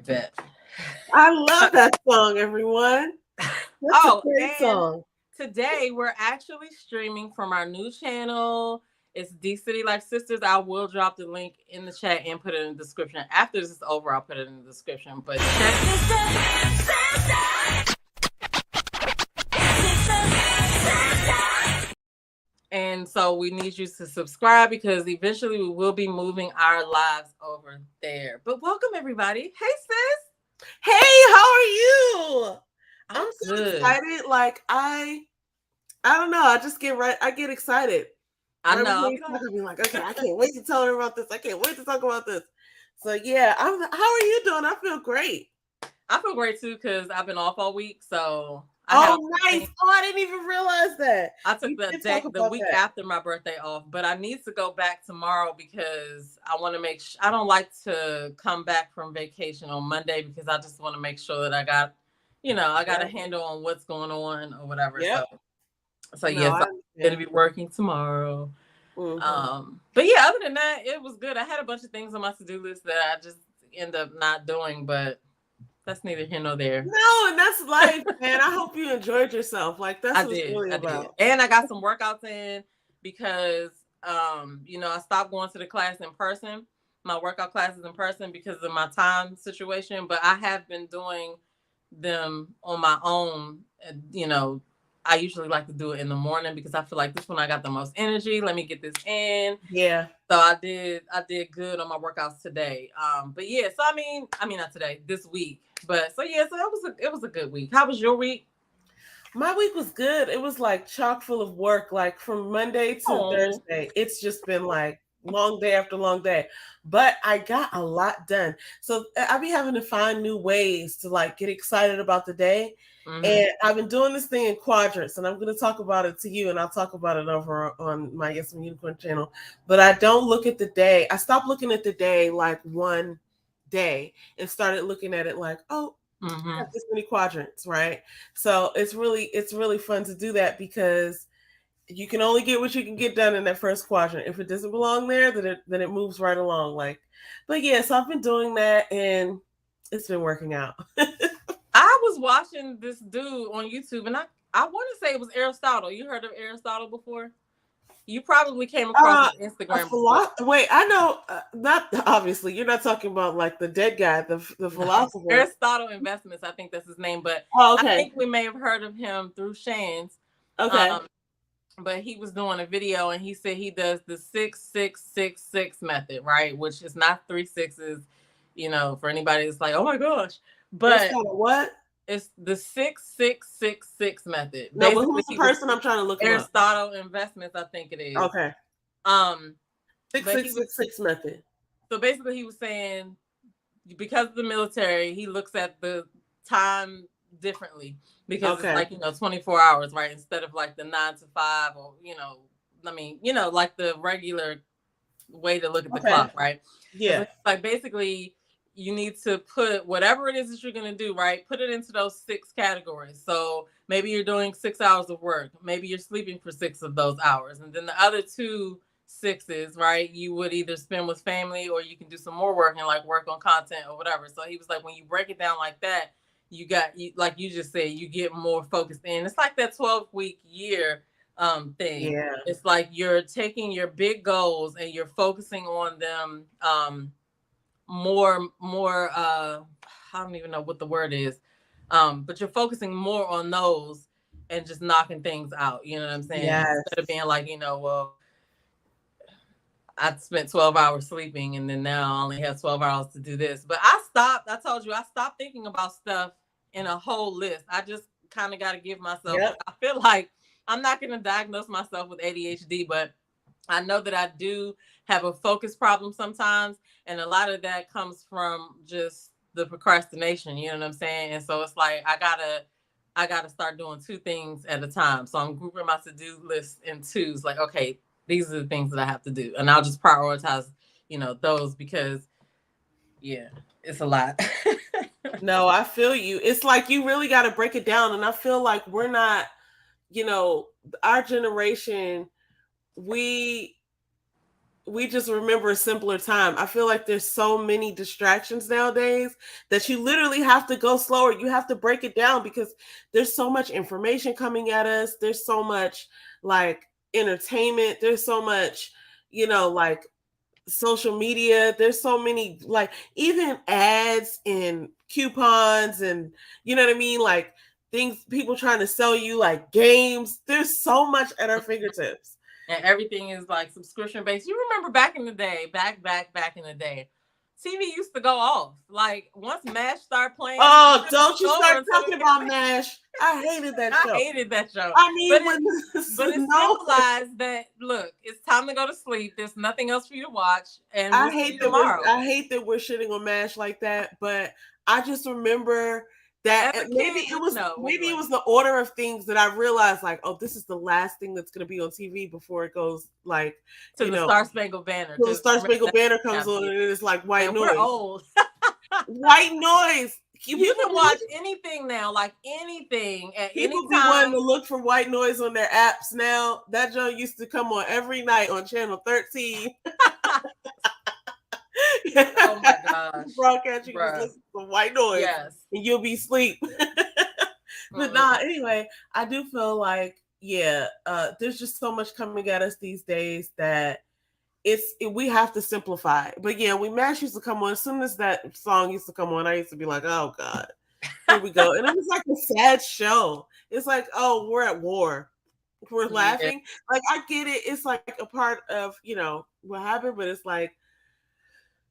right, bet. I love that song, everyone. That's a great song. Today we're actually streaming from our new channel. It's D City Life Sisters. I will drop the link in the chat and put it in the description. After this is over, I'll put it in the description. But and so we need you to subscribe because eventually we will be moving our lives over there. But welcome everybody. Hey sis. Hey, how are you? I'm so good. Excited. Like I don't know. I just get right. I get excited. I know. I'll be like, okay, I can't wait to tell her about this. I can't wait to talk about this. So yeah, how are you doing? I feel great. I feel great too because I've been off all week. So nice. Oh, I didn't even realize that. I took the week after my birthday off, but I need to go back tomorrow because I want to make sure I don't like to come back from vacation on Monday because I just want to make sure that I got a handle on what's going on or whatever. Yep. So yes, I'm going to be working tomorrow. Mm-hmm. But yeah, other than that, it was good. I had a bunch of things on my to-do list that I just end up not doing, but that's neither here nor there. No, and that's life, man. I hope you enjoyed yourself. Like that's what it's really about. And I got some workouts in because I stopped going to the class in person, my workout classes in person because of my time situation. But I have been doing them on my own. I usually like to do it in the morning because I feel like this one I got the most energy. Let me get this in. Yeah. So I did good on my workouts today. But yeah, so I mean not today, this week. But so yeah, so it was a good week. How was your week? My week was good. It was like chock full of work, like from Monday to Thursday. It's just been like long day after long day. But I got a lot done. So I be having to find new ways to like get excited about the day. Mm-hmm. And I've been doing this thing in quadrants, and I'm going to talk about it to you, and I'll talk about it over on my Yes I'm Unicorn channel. But I don't look at the day. I stopped looking at the day like one day and started looking at it like, oh, have this many quadrants, right? So it's really fun to do that because you can only get what you can get done in that first quadrant. If it doesn't belong there, then it moves right along. But yeah, so I've been doing that and it's been working out. I was watching this dude on YouTube and I want to say it was Aristotle. You heard of Aristotle before? You probably came across his Instagram. Wait, I know. Not obviously. You're not talking about like the dead guy, the philosopher. Aristotle Investments, I think that's his name. But I think we may have heard of him through Shan's. Okay. But he was doing a video and he said he does the 6-6-6-6 method, right? Which is not 3 6s. For anybody that's like, oh my gosh. But what? It's the 6-6-6-6 method. No, but who's the person I'm trying to look at? Aristotle Investments, I think it is. Okay. 6-6-6-6 method. So basically, he was saying because of the military, he looks at the time differently because it's like 24 hours, right? Instead of like the 9 to 5 or like the regular way to look at the clock, right? Yeah. So like basically, you need to put whatever it is that you're going to do, right? Put it into those 6 categories. So maybe you're doing 6 hours of work. Maybe you're sleeping for 6 of those hours. And then the other 2 6s, right? You would either spend with family or you can do some more work and like work on content or whatever. So he was like, when you break it down like that, like you just said, you get more focused in. It's like that 12-week year thing. Yeah. It's like you're taking your big goals and you're focusing on them more I don't even know what the word is, but you're focusing more on those and just knocking things out, you know what I'm saying? Yes. Instead of being like, well, I spent 12 hours sleeping and then now I only have 12 hours to do this. But I told you I stopped thinking about stuff in a whole list. I just kind of got to give myself, I feel like I'm not going to diagnose myself with ADHD, but I know that I do have a focus problem sometimes. And a lot of that comes from just the procrastination, you know what I'm saying? And so it's like, I gotta start doing 2 things at a time. So I'm grouping my to-do list in 2s. Like, okay, these are the things that I have to do. And I'll just prioritize, those because it's a lot. No, I feel you. It's like, you really got to break it down. And I feel like we're not, our generation, we we just remember a simpler time. I feel like there's so many distractions nowadays that you literally have to go slower. You have to break it down because there's so much information coming at us. There's so much like entertainment. There's so much, like social media. There's so many, like, even ads and coupons and, you know what I mean? Like things people trying to sell you, like games. There's so much at our fingertips. And everything is like subscription based. You remember back in the day, back in the day, TV used to go off. Like once MASH started playing. Oh, don't you start talking about MASH. I hated that show. I hated that show. I mean, but it symbolized that, look, it's time to go to sleep. There's nothing else for you to watch. And I hate that we're shitting on MASH like that, but I just remember that maybe it was the order of things that I realized, like, oh, this is the last thing that's going to be on TV before it goes like to the Star Spangled Banner. The Star Spangled Banner comes on and it's like white noise. We're old. White noise. You can watch anything now, like anything at any time. People be wanting to look for white noise on their apps now. That joke used to come on every night on channel 13. Oh my gosh. Broadcast, you can listen to white noise. Yes. And you'll be asleep. But anyway, I do feel like, there's just so much coming at us these days that we have to simplify. But yeah, when MASH used to come on, as soon as that song used to come on, I used to be like, oh God, here we go. And it was like a sad show. It's like, oh, we're at war. We're laughing. Like, I get it. It's like a part of, what happened, but it's like,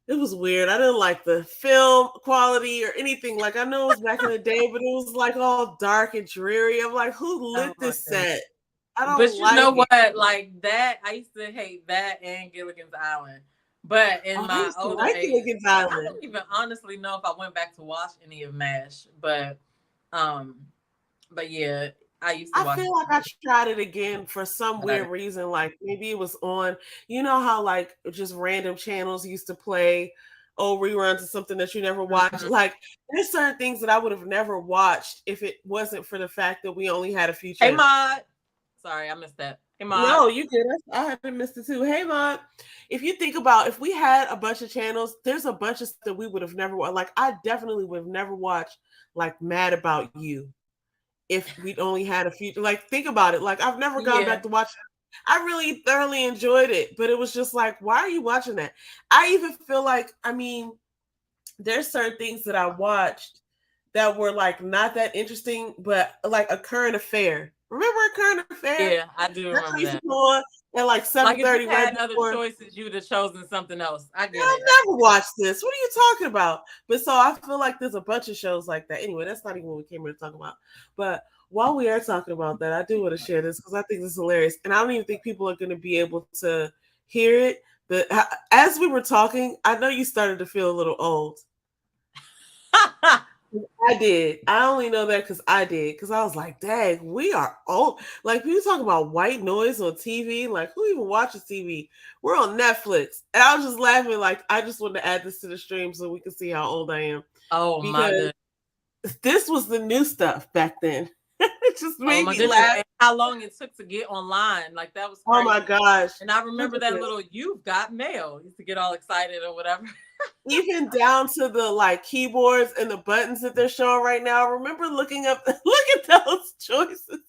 it was weird. I didn't like the film quality or anything. Like, I know it was back in the day, but it was like all dark and dreary. I'm like, who lit this set? I don't but you like know what? Like that, I used to hate that and Gilligan's Island. But in my older age, Gilligan's Island. I don't even honestly know if I went back to watch any of MASH. But yeah, I used to watch. I feel like I tried it again for some weird reason. Like maybe it was on, you know how like just random channels used to play reruns of something that you never watched. Mm-hmm. Like there's certain things that I would have never watched if it wasn't for the fact that we only had a few channels. Hey, Maud. Sorry, I missed that. Hey, Maud. No, you did. I haven't missed it too. Hey, Maud. If you think about if we had a bunch of channels, there's a bunch of stuff that we would have never watched. Like I definitely would have never watched like Mad About You if we'd only had a few. Like think about it. Like I've never gone back to watch it. I really thoroughly enjoyed it, but it was just like, why are you watching that? I even feel like, I mean, there's certain things that I watched that were like not that interesting, but like A Current Affair. Remember A Current Affair? Yeah, I do remember that. At like 7:30. Like if you had other choices, you'd have chosen something else. I get it. I've never watched this. What are you talking about? But so I feel like there's a bunch of shows like that. Anyway, that's not even what we came here to talk about. But while we are talking about that, I do want to share this because I think this is hilarious. And I don't even think people are going to be able to hear it. But as we were talking, I know you started to feel a little old. I did. I only know that because I did. Because I was like, dang, we are old. Like, people talking about white noise on TV. Like, who even watches TV? We're on Netflix. And I was just laughing. Like, I just wanted to add this to the stream so we can see how old I am. Oh, my goodness. This was the new stuff back then. It just made me laugh. And how long it took to get online. Like, that was crazy. Oh, my gosh. And I remember that little "You've Got Mail." Used to get all excited or whatever. Even down to the like keyboards and the buttons that they're showing right now. I remember looking up, look at those choices. It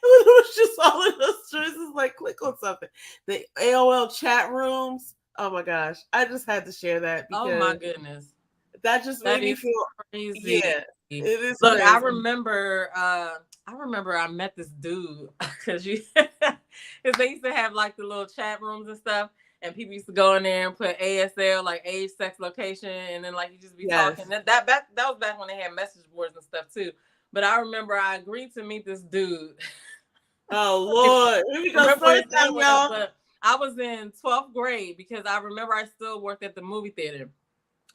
was just all of those choices, like click on something. The AOL chat rooms. Oh my gosh. I just had to share that. Oh my goodness. That just made me feel crazy. Yeah. It is Look, crazy. I remember I met this dude because they used to have like the little chat rooms and stuff. And people used to go in there and put ASL, like age, sex, location, and then like you just be talking. That was back when they had message boards and stuff too. But I remember I agreed to meet this dude. Oh Lord, here we go. First time, y'all. But I was in 12th grade because I remember I still worked at the movie theater,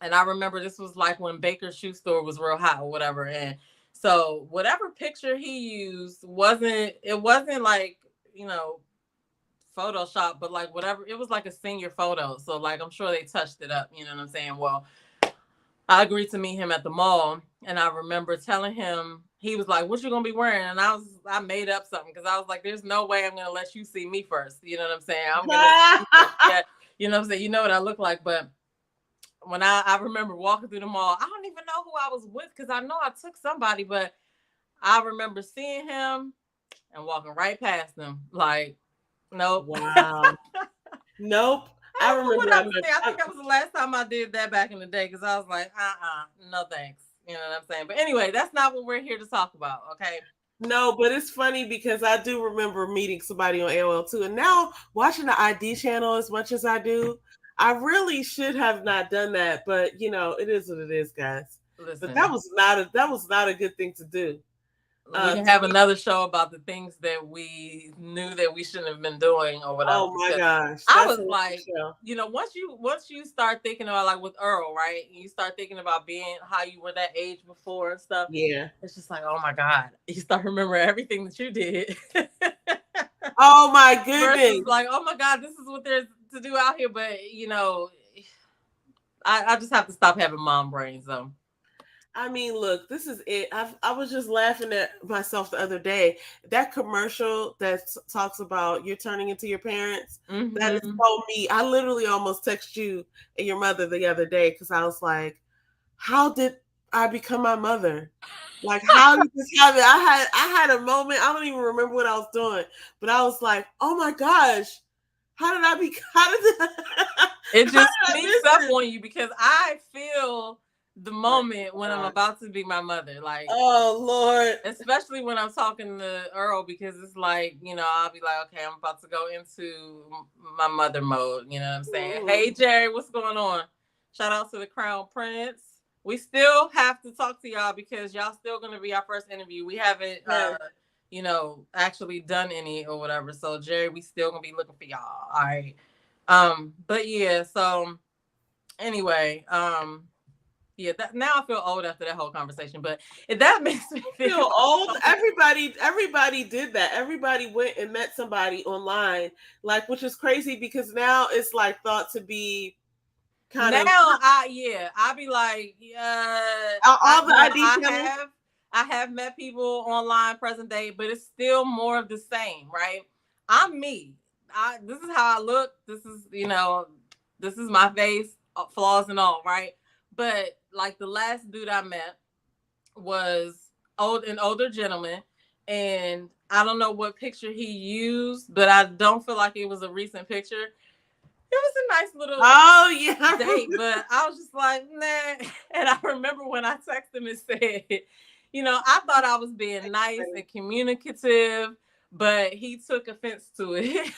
and I remember this was like when Baker's Shoe Store was real hot or whatever. And so whatever picture he used wasn't like Photoshop, but like whatever, it was like a senior photo. So like I'm sure they touched it up, you know what I'm saying? Well, I agreed to meet him at the mall, and I remember telling him, he was like, "What you gonna be wearing?" And I made up something because I was like, "There's no way I'm gonna let you see me first." You know what I'm saying? I'm gonna You know what I'm saying? You know what I look like, but when I remember walking through the mall, I don't even know who I was with because I know I took somebody, but I remember seeing him and walking right past him. Like, nope. Wow. Nope. I I don't know remember what I was saying. I think that was the last time I did that back in the day because I was like, no thanks. You know what I'm saying? But anyway, that's not what we're here to talk about, okay? No, but it's funny because I do remember meeting somebody on AOL too. And now watching the ID channel as much as I do, I really should have not done that. But you know, it is what it is, guys. Listen, But that was not a good thing to do. we can have another show about the things that we knew that we shouldn't have been doing or whatever. Oh my gosh. I was like, you know, once you start thinking about like with Earl, right? You start thinking about being how you were that age before and stuff. Yeah. It's just like, oh my God. You start remembering everything that you did. Oh my goodness. Versus like, oh my God, this is what there's to do out here. But you know, I just have to stop having mom brains though. I mean, look, this is it. I was just laughing at myself the other day. That commercial that talks about you're turning into your parents, that is so me. I literally almost texted you and your mother the other day because I was like, how did I become my mother? Like, how did this happen? I had a moment. I don't even remember what I was doing, but I was like, oh my gosh, how did I be? How did it just sneaks up on you because I feel the moment when I'm about to be my mother, like, oh Lord, especially when I'm talking to Earl, because it's like, you know, I'll be like, okay, I'm about to go into my mother mode. You know what I'm saying? Hey Jerry, what's going on? Shout out to the Crown Prince. We still have to talk to y'all because y'all still gonna be our first interview. We haven't you know, actually done any or whatever. So Jerry, we still gonna be looking for y'all. All right. But yeah, so anyway, yeah, now I feel old after that whole conversation, but that makes me feel old. Everybody did that. Everybody went and met somebody online, like, which is crazy because now it's like thought to be kind of. I'll be like, I have met people online present day, but it's still more of the same, right? I'm me. This is how I look. This is, you know, this is my face, flaws and all, right? But like the last dude I met was an older gentleman, and I don't know what picture he used, but I don't feel like it was a recent picture. It was a nice little date, but I was just like, nah. And I remember when I texted him and said, you know, I thought I was being nice and communicative, but he took offense to it.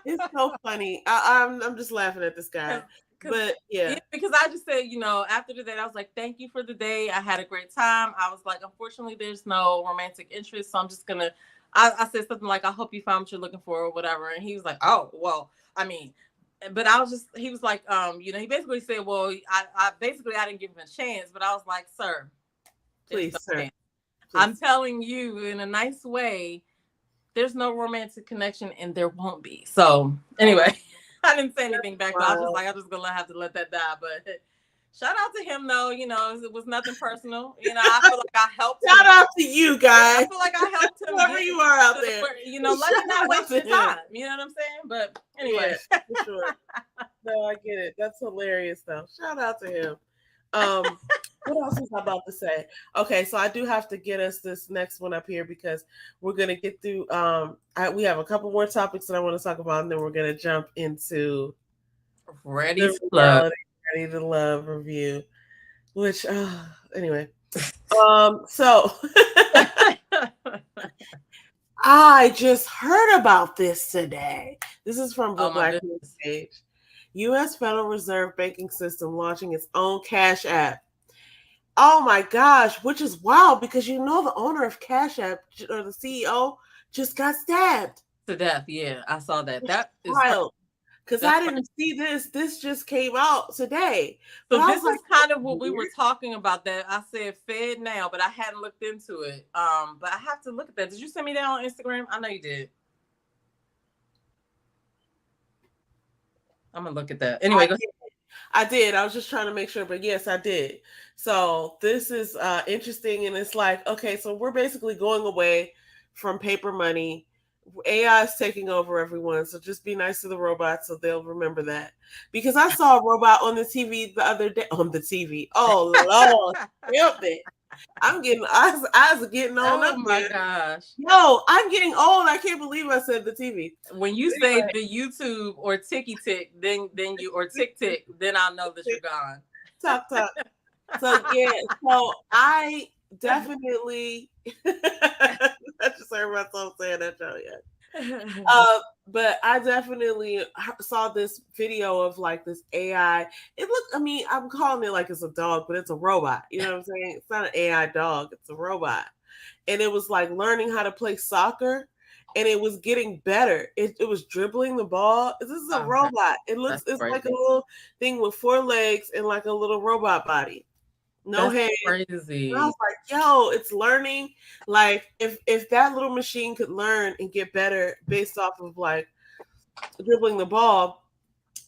It's so funny. I'm just laughing at this guy. But yeah, because I just said, you know, after the date, I was like, thank you for the day. I had a great time. I was like, unfortunately, there's no romantic interest. So I'm just going to, I said something like, I hope you found what you're looking for or whatever. And he was like, oh, well, I mean, but I was just, he was like, you know, he basically said, well, I didn't give him a chance, but I was like, sir, please, sir. Please. I'm telling you in a nice way, there's no romantic connection and there won't be. So anyway, I didn't say anything back, but I was just like, I'm just going to have to let that die. But shout out to him though. You know, it was nothing personal. You know, I feel like I helped him. Shout out to you guys. I feel like I helped him. Whoever you are out there. You know, let me not waste your time. You know what I'm saying? But anyway. Yeah, for sure. No, I get it. That's hilarious though. Shout out to him. What else was I about to say? Okay, so I do have to get us this next one up here because we're gonna get through. We have a couple more topics that I want to talk about, and then we're gonna jump into Ready to Love review. Which, anyway, so I just heard about this today. This is from the Black News page. U.S. Federal Reserve banking system launching its own Cash App. Oh my gosh, which is wild because you know the owner of Cash App or the CEO just got stabbed to death. Yeah, I saw that. That is wild because I didn't see this. This just came out today. So this is kind of what we were talking about. That I said Fed now, but I hadn't looked into it. But I have to look at that. Did you send me that on Instagram? I know you did. I'm gonna look at that. Anyway, I did. I was just trying to make sure, but yes, I did. So this is interesting, and it's like, okay, so we're basically going away from paper money. AI is taking over everyone. So just be nice to the robots so they'll remember that. Because I saw a robot on the TV the other day. On the TV. Oh, Lord. Help it. I'm getting, eyes are getting on Oh up my there. gosh. No, I'm getting old. I can't believe I said the TV. When you say the YouTube or Tiki Tick, then you or Tick Tick, then I'll know that you're gone. Talk. So yeah, so I definitely I just heard myself saying that show yet. But I definitely saw this video of like this AI. It looked, I mean, I'm calling it like it's a dog, but it's a robot. You know what I'm saying? It's not an AI dog, it's a robot. And it was like learning how to play soccer, and it was getting better. It was dribbling the ball. This is a robot. It looks, it's like a little thing with 4 legs and like a little robot body. No head. Crazy. And I was like, yo, it's learning. Like if that little machine could learn and get better based off of like dribbling the ball,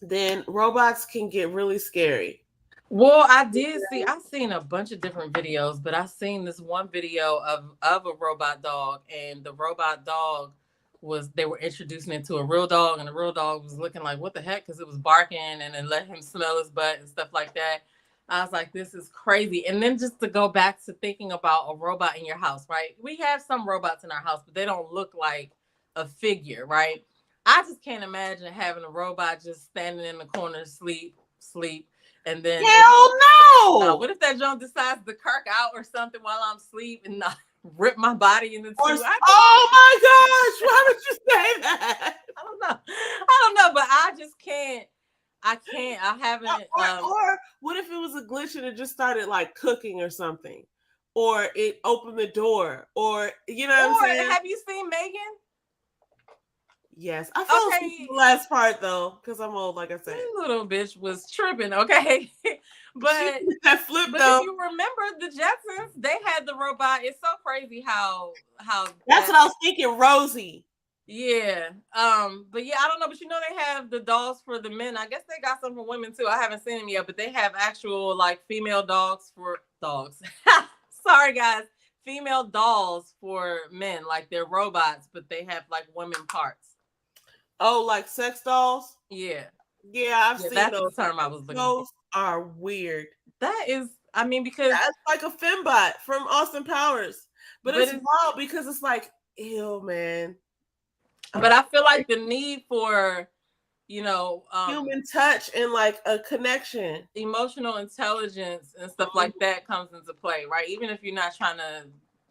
then robots can get really scary. Well, I've seen a bunch of different videos, but I've seen this one video of a robot dog, and the robot dog they were introducing it to a real dog, and the real dog was looking like, what the heck? Because it was barking and then let him smell his butt and stuff like that. I was like, this is crazy. And then just to go back to thinking about a robot in your house, right? We have some robots in our house, but they don't look like a figure, right? I just can't imagine having a robot just standing in the corner, sleep, and then hell no. What if that junk decides to kirk out or something while I'm asleep and not rip my body into two? Oh my gosh! Why would you say that? I don't know, but I just can't. I haven't. Or what if it was a glitch and it just started like cooking or something, or it opened the door, or you know what I'm saying? Have you seen Megan? Yes, I fell asleep the last part though because I'm old. Like I said, this little bitch was tripping. Okay, but that flip but though. If you remember the Jetsons, they had the robot. It's so crazy how that's what I was thinking, Rosie. Yeah. But yeah, I don't know, but you know they have the dolls for the men. I guess they got some for women too. I haven't seen them yet, but they have actual like female dogs for dogs. Sorry guys. Female dolls for men, like they're robots, but they have like women parts. Oh, like sex dolls? Yeah. Yeah, I've seen that's those. The term I was looking those for. Are weird. That is, I mean, because that's like a fembot from Austin Powers. But it's wild because it's like, ew, man. But I feel like the need for, you know, human touch and like a connection, emotional intelligence and stuff like that comes into play, right? Even if you're not trying to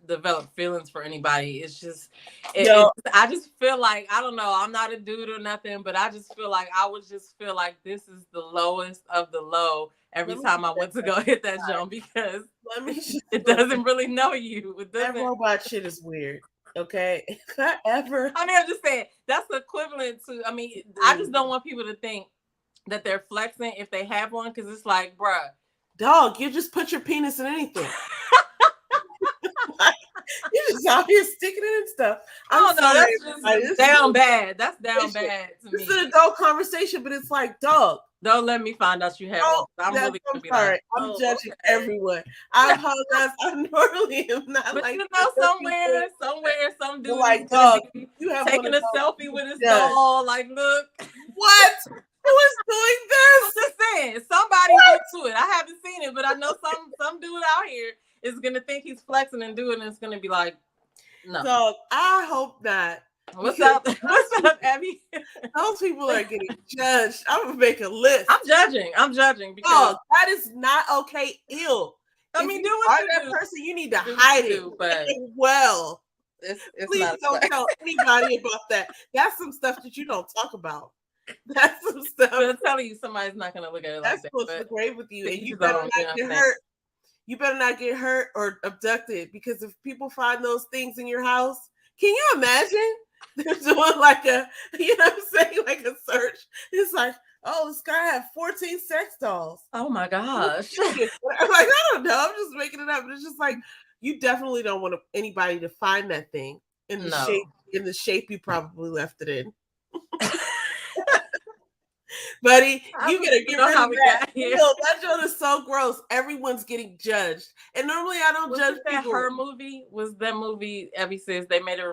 develop feelings for anybody, it's just, I just feel like, I don't know, I'm not a dude or nothing, but I just feel like I would just feel like this is the lowest of the low every time I went to go hit that jump because it doesn't really know you. That robot shit is weird. Okay, ever. I mean, I'm just saying that's equivalent to. I mean, I just don't want people to think that they're flexing if they have one, because it's like, bruh, dog, you just put your penis in anything. You just out here sticking it and stuff. I don't know. That's just down bad. That's down bad to me. It's an adult conversation, but it's like, dog. Don't let me find out you have one. I'm really gonna be sorry. I'm judging everyone. I apologize. I normally am not but like. You know, somewhere, some dude like, dog, you have taking a selfie with his doll. Like, look, what? Who is doing this? I'm just saying, somebody went to it. I haven't seen it, but I know some dude out here is gonna think he's flexing and doing it, and it's gonna be like, no. So I hope not. What's up? What's up, Abby? Those people are getting judged. I'm gonna make a list. I'm judging because that is not okay. Ew. I mean, do what you that do. person, you need to hide it. But well, it's please don't tell anybody about that. That's some stuff that you don't talk about. That's some stuff. I'm telling you, somebody's not gonna look at it like that. That's supposed to look great with you, and you better not get hurt. You better not get hurt or abducted, because if people find those things in your house, can you imagine? They're doing like a, you know what I'm saying, like a search. It's like, oh, this guy had 14 sex dolls. Oh my gosh. I'm like, I don't know. I'm just making it up. But it's just like, you definitely don't want anybody to find that thing in the shape you probably left it in. Buddy, I you don't gotta even get know rid how of we that. got here. Yo, that joke is so gross. Everyone's getting judged. And normally I don't Was judge it that people. Her movie? Was that movie Evie says they made a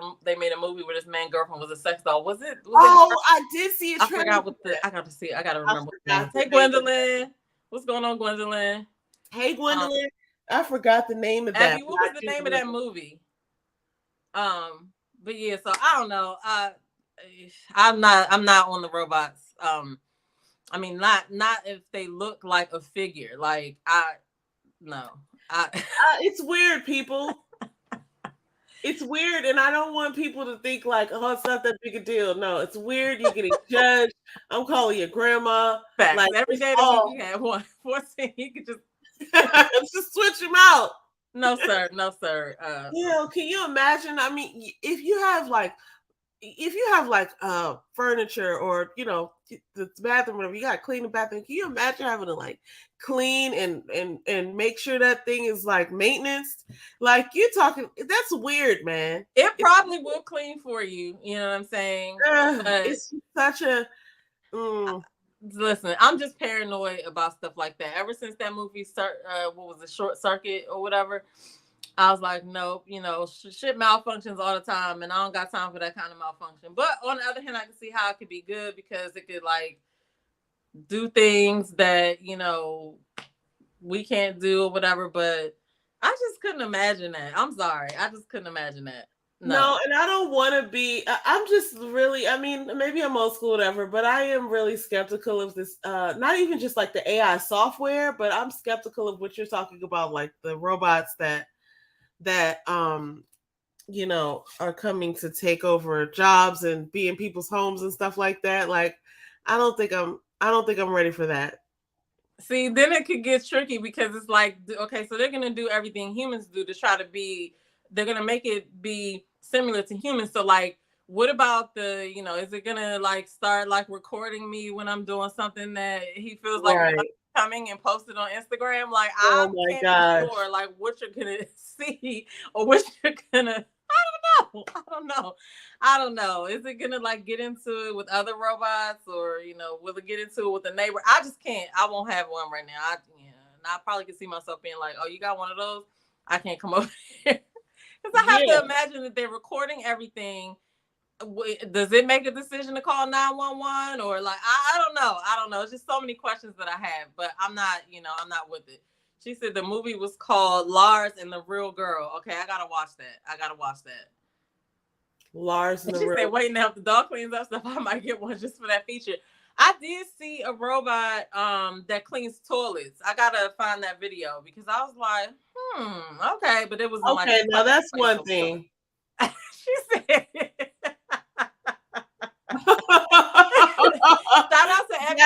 movie where this man girlfriend was a sex doll? Was it I did see a I trailer. forgot what I got to see. I gotta remember what the name. forgot Hey the name. Gwendolyn. What's going on, Gwendolyn? Hey Gwendolyn. I forgot the name of that. Abby, what was the name of that movie? But yeah, so I don't know. I'm not on the robots. I mean, not if they look like a figure. Like it's weird, people. It's weird, and I don't want people to think like, oh, it's not that big a deal. No, it's weird. You're getting judged. I'm calling your grandma. Facts. Like Every day that week you had one 14, you could just switch them out. No, sir. No, sir. Can you imagine? I mean, if you have like furniture or the bathroom, whatever, you got to clean the bathroom. Can you imagine having to like clean and make sure that thing is like maintenance? Like you're talking, that's weird, man. It probably will clean for you. You know what I'm saying? It's such a. Listen, I'm just paranoid about stuff like that. Ever since that movie, what was it, Short Circuit or whatever, I was like, nope, shit malfunctions all the time, and I don't got time for that kind of malfunction. But on the other hand, I can see how it could be good because it could like do things that we can't do or whatever. But I just couldn't imagine that. I'm sorry, I just couldn't imagine that. No, and I don't want to be. I'm just really. I mean, maybe I'm old school, whatever, but I am really skeptical of this. Not even just like the AI software, but I'm skeptical of what you're talking about, like the robots that are coming to take over jobs and be in people's homes and stuff like that. Like, I don't think I'm ready for that. See, then it could get tricky because it's like, okay, so they're gonna do everything humans do to try to be. They're gonna make it be similar to humans. So, like, what about is it gonna like start like recording me when I'm doing something that he feels like coming and post it on Instagram? Like, I can't be sure like what you're gonna see or what you're gonna. I don't know. Is it gonna like get into it with other robots or will it get into it with a neighbor? I just can't. I won't have one right now. I probably can see myself being like, oh, you got one of those? I can't come over here. Because I have to imagine that they're recording everything. Does it make a decision to call 911 or like I don't know. It's just so many questions that I have, but I'm not with it. She said the movie was called Lars and the Real Girl. Okay, I gotta watch that. Lars and the She Real. said, wait, now if the dog cleans up stuff, I might get one just for that feature. I did see a robot that cleans toilets. I gotta find that video because I was like, okay, but it was okay. Now that's one thing. She said. Shout out to Abby,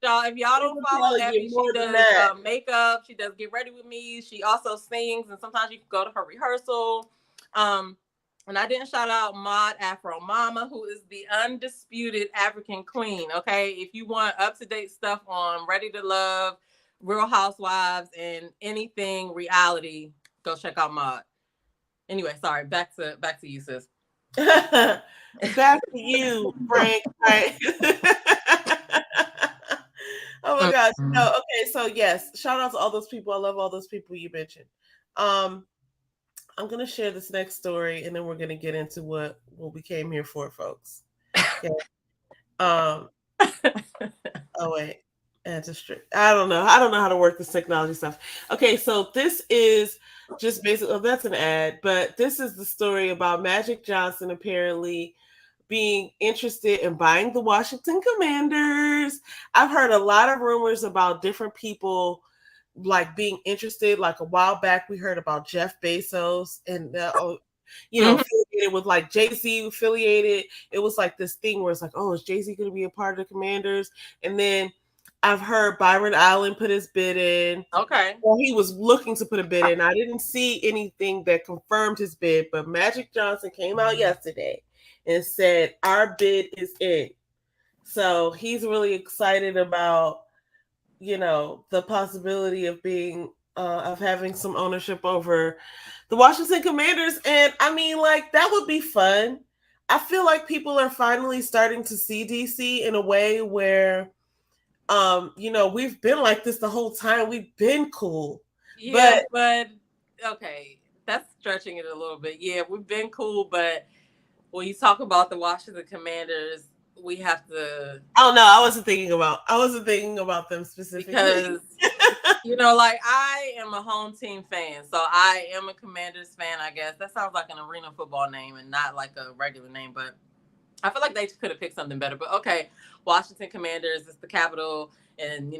y'all. If y'all don't follow Abby, she does makeup. She does Get Ready With Me. She also sings, and sometimes you can go to her rehearsal. And I didn't shout out Maud Afro Mama, who is the undisputed African queen. Okay, if you want up-to-date stuff on Ready to Love, Real Housewives, and anything reality, go check out Maud. Anyway, sorry. Back to you, sis. Back to you, Frank. Right. Oh my gosh. No, okay, so yes, shout out to all those people. I love all those people you mentioned. I'm gonna share this next story and then we're gonna get into what we came here for, folks. Okay. Oh wait. I don't know how to work this technology stuff. Okay, so this is just basically that's an ad, but this is the story about Magic Johnson apparently being interested in buying the Washington Commanders. I've heard a lot of rumors about different people like being interested. Like a while back, we heard about Jeff Bezos and affiliated with like Jay-Z affiliated. It was like this thing where it's like, oh, is Jay-Z going to be a part of the Commanders? And then I've heard Byron Allen put his bid in. Okay. Well, he was looking to put a bid in. I didn't see anything that confirmed his bid, but Magic Johnson came out yesterday and said, our bid is in. So he's really excited about, the possibility of being, of having some ownership over the Washington Commanders. And I mean, like, that would be fun. I feel like people are finally starting to see DC in a way where we've been like this the whole time. We've been cool. Yeah, but okay, that's stretching it a little bit. Yeah, we've been cool, but when you talk about the Washington Commanders, we have to. Oh no, I wasn't thinking about them specifically. Because like I am a home team fan, so I am a Commanders fan, I guess. That sounds like an arena football name and not like a regular name, but I feel like they could have picked something better. But okay, Washington Commanders is the capital, and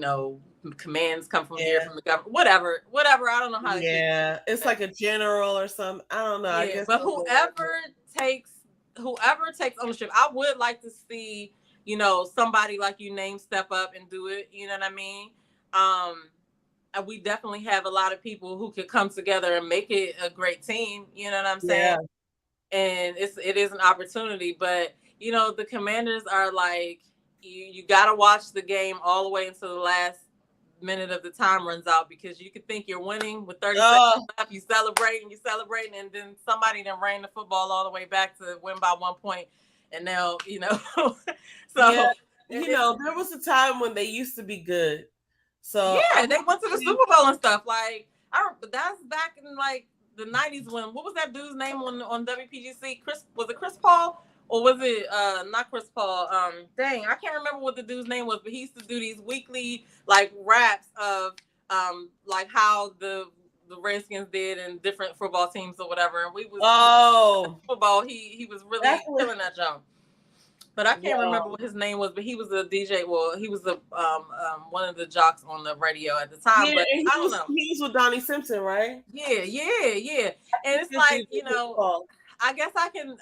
commands come from here, from the government. Whatever. I don't know how. Yeah, it's like a general or something. I don't know. Yeah, I guess, but whoever takes ownership, I would like to see somebody like you name step up and do it. You know what I mean? And we definitely have a lot of people who could come together and make it a great team. You know what I'm saying? Yeah. And it is an opportunity, but the Commanders are like, you got to watch the game all the way until the last minute of the time runs out, because you could think you're winning with 30 seconds left. You celebrating, and then somebody then ran the football all the way back to win by 1 point. And now, so yeah, there was a time when they used to be good. So yeah, they went to the Super Bowl and stuff. Like, that's back in like the 90s when, what was that dude's name on WPGC? Was it Chris Paul? Or was it not Chris Paul? Dang, I can't remember what the dude's name was, but he used to do these weekly like raps of like how the Redskins did in different football teams or whatever. And we was football. He was really killing that jump. But I can't remember what his name was. But he was a DJ. Well, he was one of the jocks on the radio at the time. Yeah, but I don't know. He was with Donnie Simpson, right? Yeah. And it's like, I guess I can.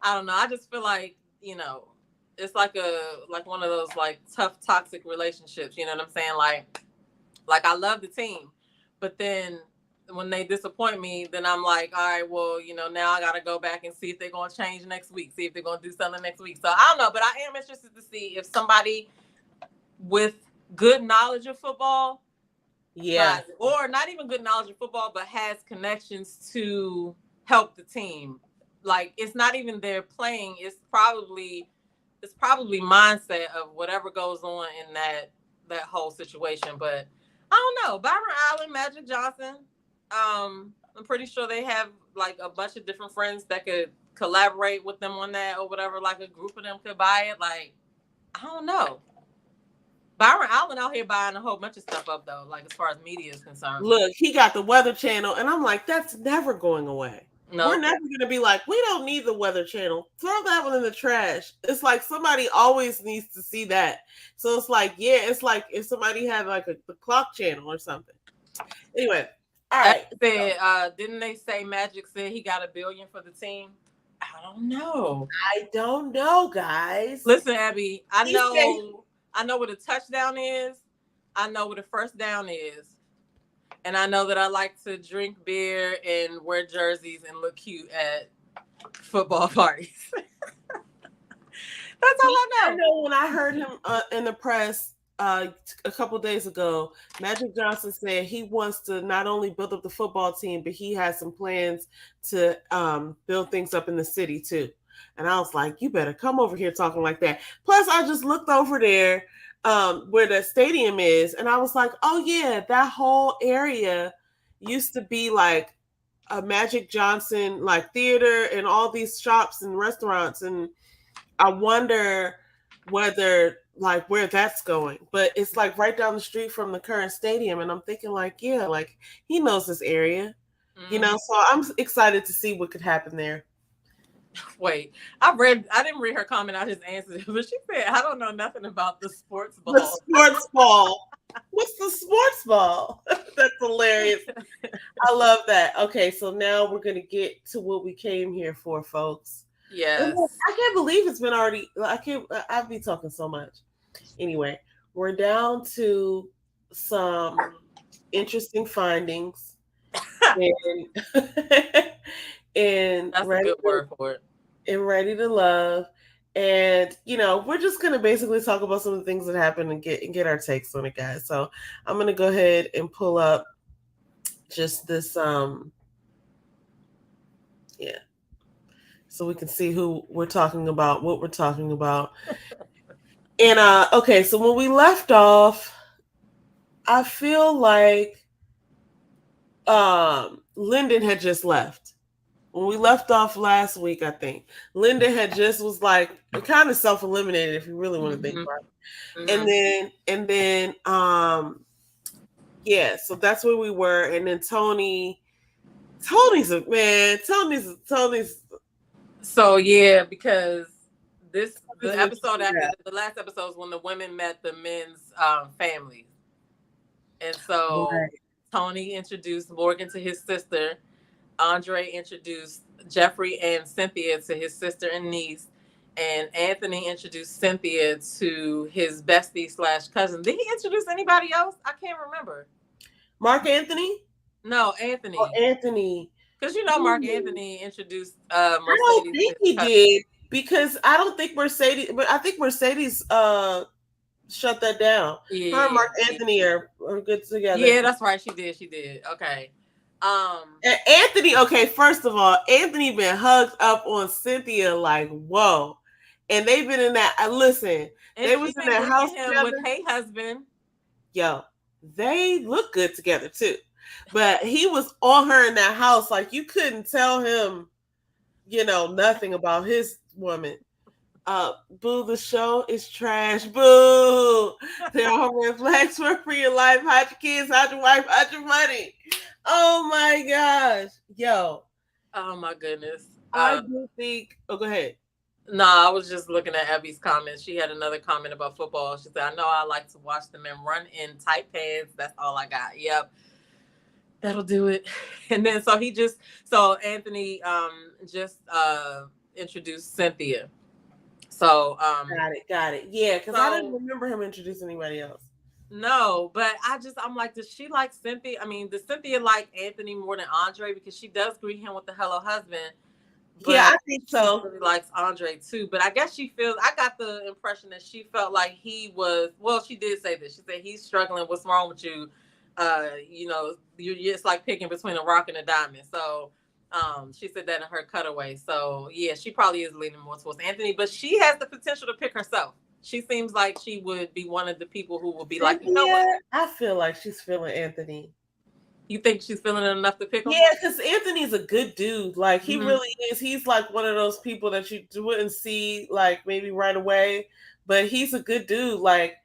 I don't know. I just feel like, it's like one of those like tough, toxic relationships. You know what I'm saying? Like I love the team, but then when they disappoint me, then I'm like, all right, well, now I got to go back and see if they're going to change next week, see if they're going to do something next week. So I don't know, but I am interested to see if somebody with good knowledge of football, or not even good knowledge of football, but has connections to help the team. Like, it's not even their playing. It's probably mindset of whatever goes on in that whole situation. But I don't know. Byron Allen, Magic Johnson. I'm pretty sure they have like a bunch of different friends that could collaborate with them on that or whatever. Like a group of them could buy it. Like, I don't know. Byron Allen out here buying a whole bunch of stuff up though. Like as far as media is concerned. Look, he got the Weather Channel, and I'm like, that's never going away. No. We're never going to be like, we don't need the Weather Channel. Throw that one in the trash. It's like somebody always needs to see that. So it's like, it's like if somebody had like the clock channel or something. Anyway, all right. Didn't they say Magic said he got $1 billion for the team? I don't know. I don't know, guys. Listen, Abby, I know what a touchdown is. I know what a first down is. And I know that I like to drink beer and wear jerseys and look cute at football parties. That's all I know. I know when I heard him in the press a couple days ago, Magic Johnson said he wants to not only build up the football team, but he has some plans to build things up in the city too. And I was like, you better come over here talking like that. Plus, I just looked over there where the stadium is, and I was like, oh yeah, that whole area used to be like a Magic Johnson like theater and all these shops and restaurants, and I wonder where that's going. But it's like right down the street from the current stadium, and I'm thinking like, yeah, like he knows this area, so I'm excited to see what could happen there. Wait, I didn't read her comment. I just answered it, but she said, I don't know nothing about the sports ball. The sports ball. What's the sports ball? That's hilarious. I love that. Okay, so now we're going to get to what we came here for, folks. Yes. I can't believe it's been already, I've been talking so much. Anyway, we're down to some interesting findings. And that's a good word for it. And Ready to Love. And we're just gonna basically talk about some of the things that happened and get our takes on it, guys. So I'm gonna go ahead and pull up just this so we can see who we're talking about, what we're talking about. And okay, so when we left off, I feel like Lyndon had just left. When we left off last week, I think Lyndon had just was like kind of self-eliminated, if you really want to think about it. And then yeah, so that's where we were. And then Tony's a man. Tony's. So yeah, because the episode after the last episode is when the women met the men's families, and so Right. Tony introduced Morgan to his sister. Andre introduced Jeffrey and Cynthia to his sister and niece, and Anthony introduced Cynthia to his bestie / cousin. Did he introduce anybody else? I can't remember. Mark Anthony? No, Anthony. Oh, Anthony. Because you know Mark Anthony introduced Mercedes. I don't think he did, because I don't think Mercedes, but I think Mercedes shut that down. Yeah, her and Mark Anthony are good together. Yeah, that's right. She did. Okay. And Anthony, okay, first of all, Anthony been hugged up on Cynthia like, whoa. And they've been in that, listen, and they was in that house together. With Hey Husband. Yo, they look good together too. But he was on her in that house, like you couldn't tell him, nothing about his woman. Boo, the show is trash. Boo. There are red flags for your life. Hide your kids, hide your wife, hide your money. Oh my gosh. Yo. Oh my goodness. I do think. Oh, go ahead. No, I was just looking at Abby's comments. She had another comment about football. She said, I know I like to watch the men run in tight pants. That's all I got. Yep. That'll do it. And then so Anthony just introduced Cynthia. So got it. Yeah, because I didn't remember him introducing anybody else. No, but I'm like, does she like Cynthia? I mean, does Cynthia like Anthony more than Andre? Because she does greet him with the hello husband. Yeah, I think so. She really likes Andre too, but I guess I got the impression that she felt like he was, well, she did say this. She said, he's struggling. What's wrong with you? You're just like picking between a rock and a diamond. So she said that in her cutaway. So yeah, she probably is leaning more towards Anthony, but she has the potential to pick herself. She seems like she would be one of the people who would be like, you know what? I feel like she's feeling Anthony. You think she's feeling it enough to pick him? Yeah, because Anthony's a good dude. Like, he really is. He's like one of those people that you wouldn't see, like, maybe right away. But he's a good dude. Like,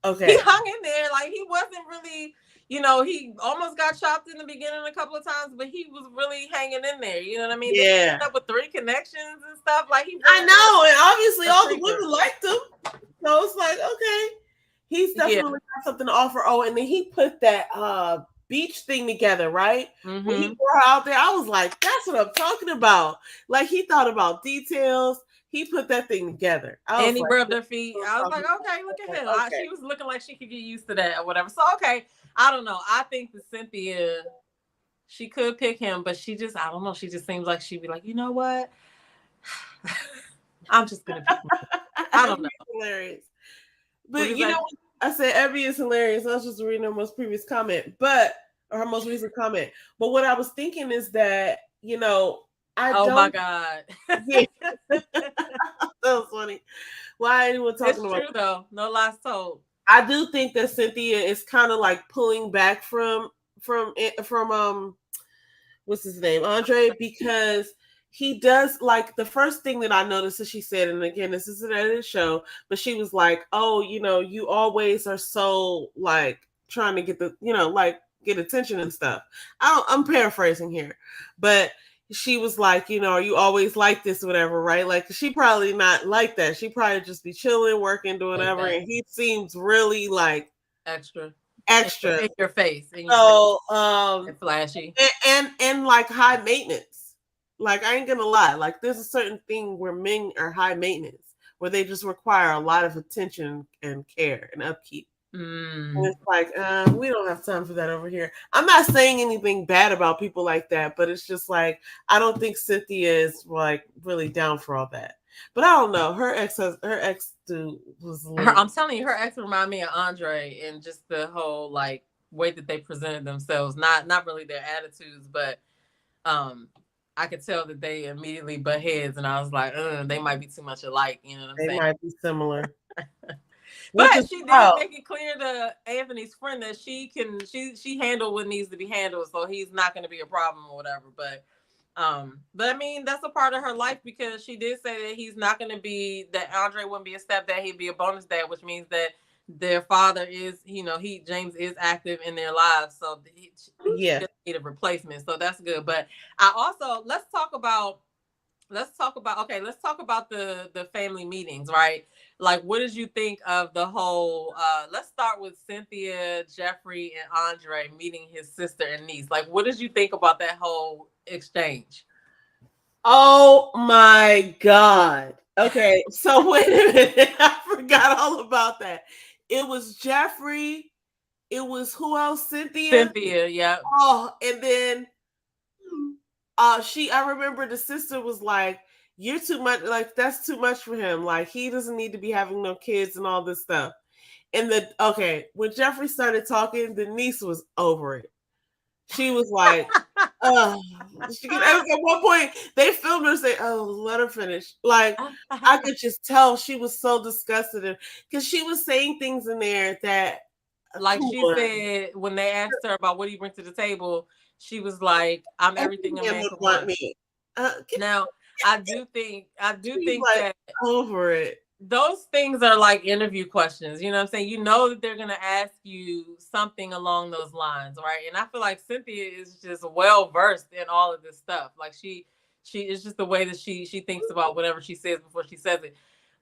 okay. He hung in there. Like, he wasn't really, he almost got chopped in the beginning a couple of times, but he was really hanging in there. You know what I mean? Yeah. They ended up with 3 connections and stuff. Like, I know. And obviously all the women liked him. So it's like, okay. He's definitely got something to offer. Oh, and then he put that beach thing together, right? Mm-hmm. When he brought her out there, I was like, that's what I'm talking about. Like, he thought about details. He put that thing together. And he rubbed her feet. I was like, okay, look at him. Okay. She was looking like she could get used to that or whatever. So, okay, I don't know. I think that Cynthia, she could pick him, but I don't know. She just seems like she'd be like, you know what? I'm just going to pick him. I don't know. Hilarious. But you know, I said Abby is hilarious. I was just reading her most previous comment, or her most recent comment. But what I was thinking is that, my God. Yeah. That was funny. Why anyone talking about? It's true though. No lies told. I do think that Cynthia is kind of like pulling back from what's his name, Andre, because he does, like, the first thing that I noticed is she said, and again, this isn't at his show, but she was like, oh, you always are so, like, trying to get get attention and stuff. I'm paraphrasing here, but she was like, are you always like this or whatever, right? Like, she probably not like that. She probably just be chilling, working, doing whatever, and he seems really like extra in your face. And flashy. And like high maintenance. Like, I ain't gonna lie. Like, there's a certain thing where men are high maintenance, where they just require a lot of attention and care and upkeep. And it's like, we don't have time for that over here. I'm not saying anything bad about people like that, but it's just like, I don't think Cynthia is like really down for all that. But I don't know. Her ex dude was. I'm telling you, her ex remind me of Andre, and just the whole like way that they presented themselves. Not really their attitudes, but I could tell that they immediately butt heads, and I was like, they might be too much alike. You know what I'm saying? They might be similar. But she did make it clear to Anthony's friend that she handled what needs to be handled, so he's not going to be a problem or whatever. But I mean, that's a part of her life, because she did say that he's not going to be, that Andre wouldn't be a stepdad, he'd be a bonus dad, which means that their father is, James is active in their lives, so he just need a replacement. So that's good. But I also let's talk about the family meetings, right? Like, what did you think of the whole let's start with Cynthia, Jeffrey, and Andre meeting his sister and niece. Like, what did you think about that whole exchange? Oh my God. Okay, so wait a minute. I forgot all about that. It was Jeffrey. It was who else? Cynthia, yeah. Oh, and then I remember the sister was like, "You're too much, like that's too much for him. Like he doesn't need to be having no kids and all this stuff." And when Jeffrey started talking, the niece was over it. She was like, at one point they filmed her say, "Oh, let her finish." Like I could just tell she was so disgusted because she was saying things in there that, like she said, when they asked her about what do you bring to the table, she was like, "I'm everything a man could want." Me. Now, I do think like, that over it. Those things are like interview questions. You know what I'm saying? You know that they're gonna ask you something along those lines, right? And I feel like Cynthia is just well versed in all of this stuff. Like she is just the way that she thinks about whatever she says before she says it.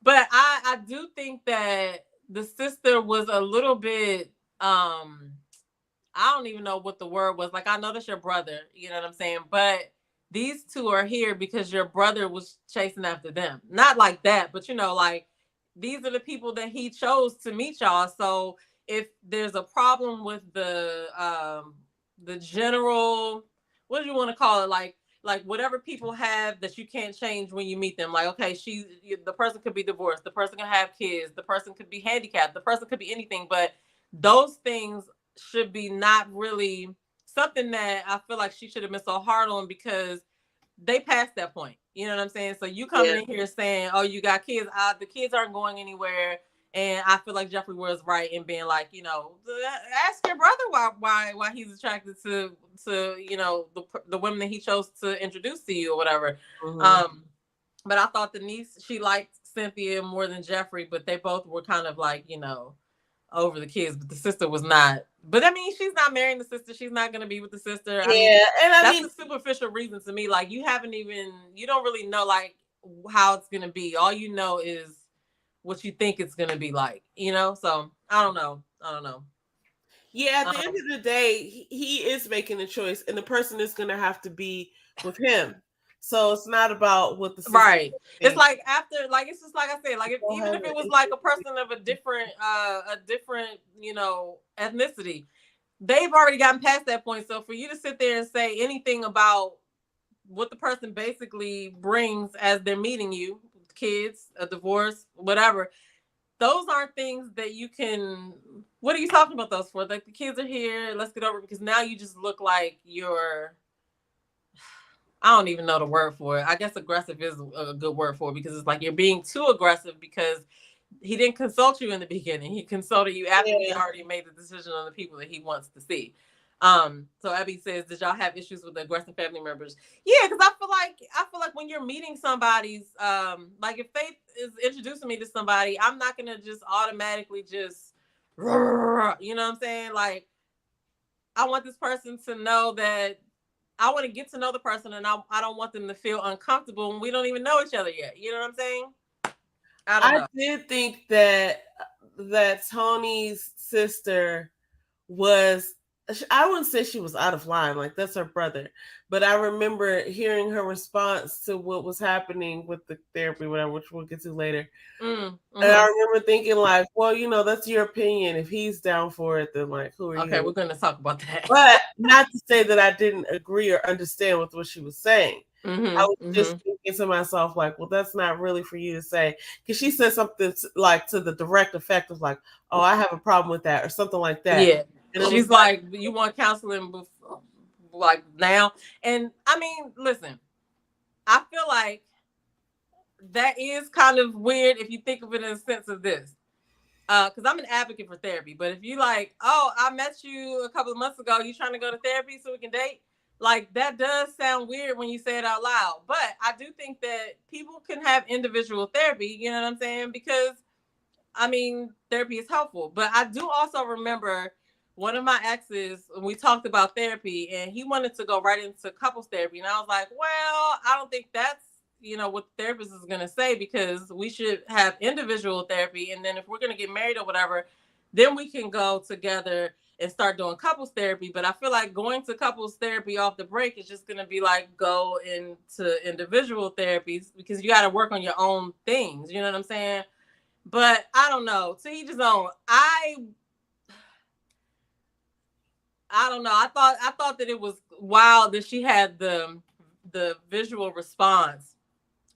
But I do think that the sister was a little bit I don't even know what the word was. Like, I know that's your brother, you know what I'm saying? But these two are here because your brother was chasing after them. Not like that, but like, these are the people that he chose to meet y'all. So if there's a problem with the general, what do you want to call it? Like whatever people have that you can't change when you meet them. Like, okay, the person could be divorced, the person can have kids, the person could be handicapped, the person could be anything, but those things should be not really something that I feel like she should have been so hard on, because they passed that point. You know what I'm saying? So you coming in here saying, "Oh, you got kids. The kids aren't going anywhere." And I feel like Jeffrey was right in being like, ask your brother why he's attracted to the women that he chose to introduce to you or whatever. Mm-hmm. But I thought the niece, she liked Cynthia more than Jeffrey, but they both were kind of like, over the kids, but the sister was not. But I mean, she's not marrying the sister. She's not going to be with the sister. That's a superficial reason to me. Like, you don't really know like how it's going to be. All you know is what you think it's going to be like, So I don't know. Yeah, at the end of the day, he is making a choice, and the person is going to have to be with him. So it's not about what the right. It's like it's just like I said, like even if it was like a person of a different ethnicity, they've already gotten past that point. So for you to sit there and say anything about what the person basically brings as they're meeting you, kids, a divorce, whatever, those aren't things that you can. What are you talking about those for? Like, the kids are here, let's get over it, because now you just look like you're. I don't even know the word for it. I guess aggressive is a good word for it, because it's like you're being too aggressive because he didn't consult you in the beginning. He consulted you after he already made the decision on the people that he wants to see. So Abby says, did y'all have issues with the aggressive family members? Yeah, because I feel like when you're meeting somebody's, like if Faith is introducing me to somebody, I'm not gonna just automatically just, you know what I'm saying? Like, I want this person to know that I want to get to know the person, and I don't want them to feel uncomfortable when we don't even know each other yet. You know what I'm saying? I did think that Tony's sister was, I wouldn't say she was out of line, like that's her brother, but I remember hearing her response to what was happening with the therapy, whatever, which we'll get to later. Mm-hmm. And I remember thinking like, well, that's your opinion. If he's down for it, then like, who are you? Okay, we're going to talk about that. But not to say that I didn't agree or understand with what she was saying. Mm-hmm, I was just thinking to myself, like, well, that's not really for you to say. Because she said something like to the direct effect of like, oh, I have a problem with that, or something like that. Yeah. And she's like, you want counseling before, like now? And I mean, listen, I feel like that is kind of weird if you think of it in the sense of this. Because I'm an advocate for therapy. But if you like, oh, I met you a couple of months ago, you trying to go to therapy so we can date? Like, that does sound weird when you say it out loud. But I do think that people can have individual therapy, you know what I'm saying? Because, I mean, therapy is helpful. But I do also remember one of my exes, we talked about therapy, and he wanted to go right into couples therapy. And I was like, well, I don't think that's, what the therapist is going to say, because we should have individual therapy. And then if we're going to get married or whatever, then we can go together and start doing couples therapy. But I feel like going to couples therapy off the break is just going to be like go into individual therapies, because you got to work on your own things. You know what I'm saying? But I don't know. To each his own. I don't know. I thought that it was wild that she had the visual response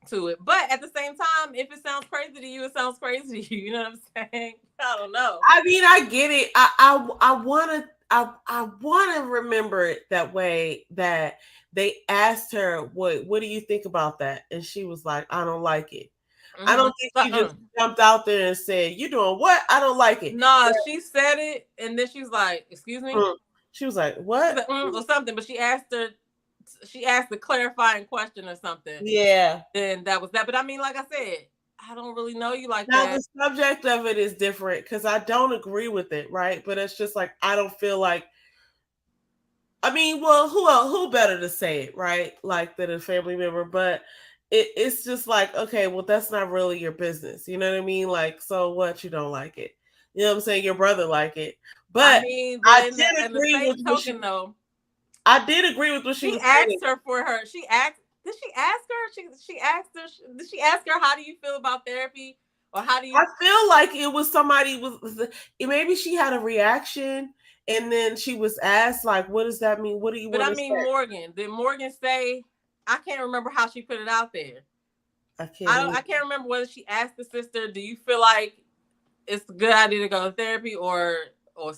to it. But at the same time, if it sounds crazy to you, it sounds crazy to you. You know what I'm saying? I don't know. I mean, I get it. I wanna remember it that way, that they asked her, what do you think about that? And she was like, I don't like it. Mm-hmm. I don't think she just jumped out there and said, you doing what? I don't like it. No, she said it, and then she was like, excuse me? She was like, what? Like, or something, but she asked a clarifying question or something. Yeah. Then that was that. But I mean, like I said, I don't really know you like now, that. The subject of it is different, because I don't agree with it, right? But it's just like, I don't feel like, I mean, well, who better to say it, right? Like, than a family member. But it's just like, okay, well, that's not really your business. You know what I mean? Like, so what? You don't like it. You know what I'm saying? Your brother like it. But I mean, I did agree with token, though. I did agree with what she was asked saying. her for her. She asked. Did she ask her? She asked her. Did she ask her, how do you feel about therapy? Or how do you? I feel like it was somebody maybe she had a reaction, and then she was asked, like, what does that mean? What do you want to say? But I mean, Morgan. Did Morgan say? I can't remember how she put it out there. I can't remember whether she asked the sister, do you feel like it's a good idea to go to therapy or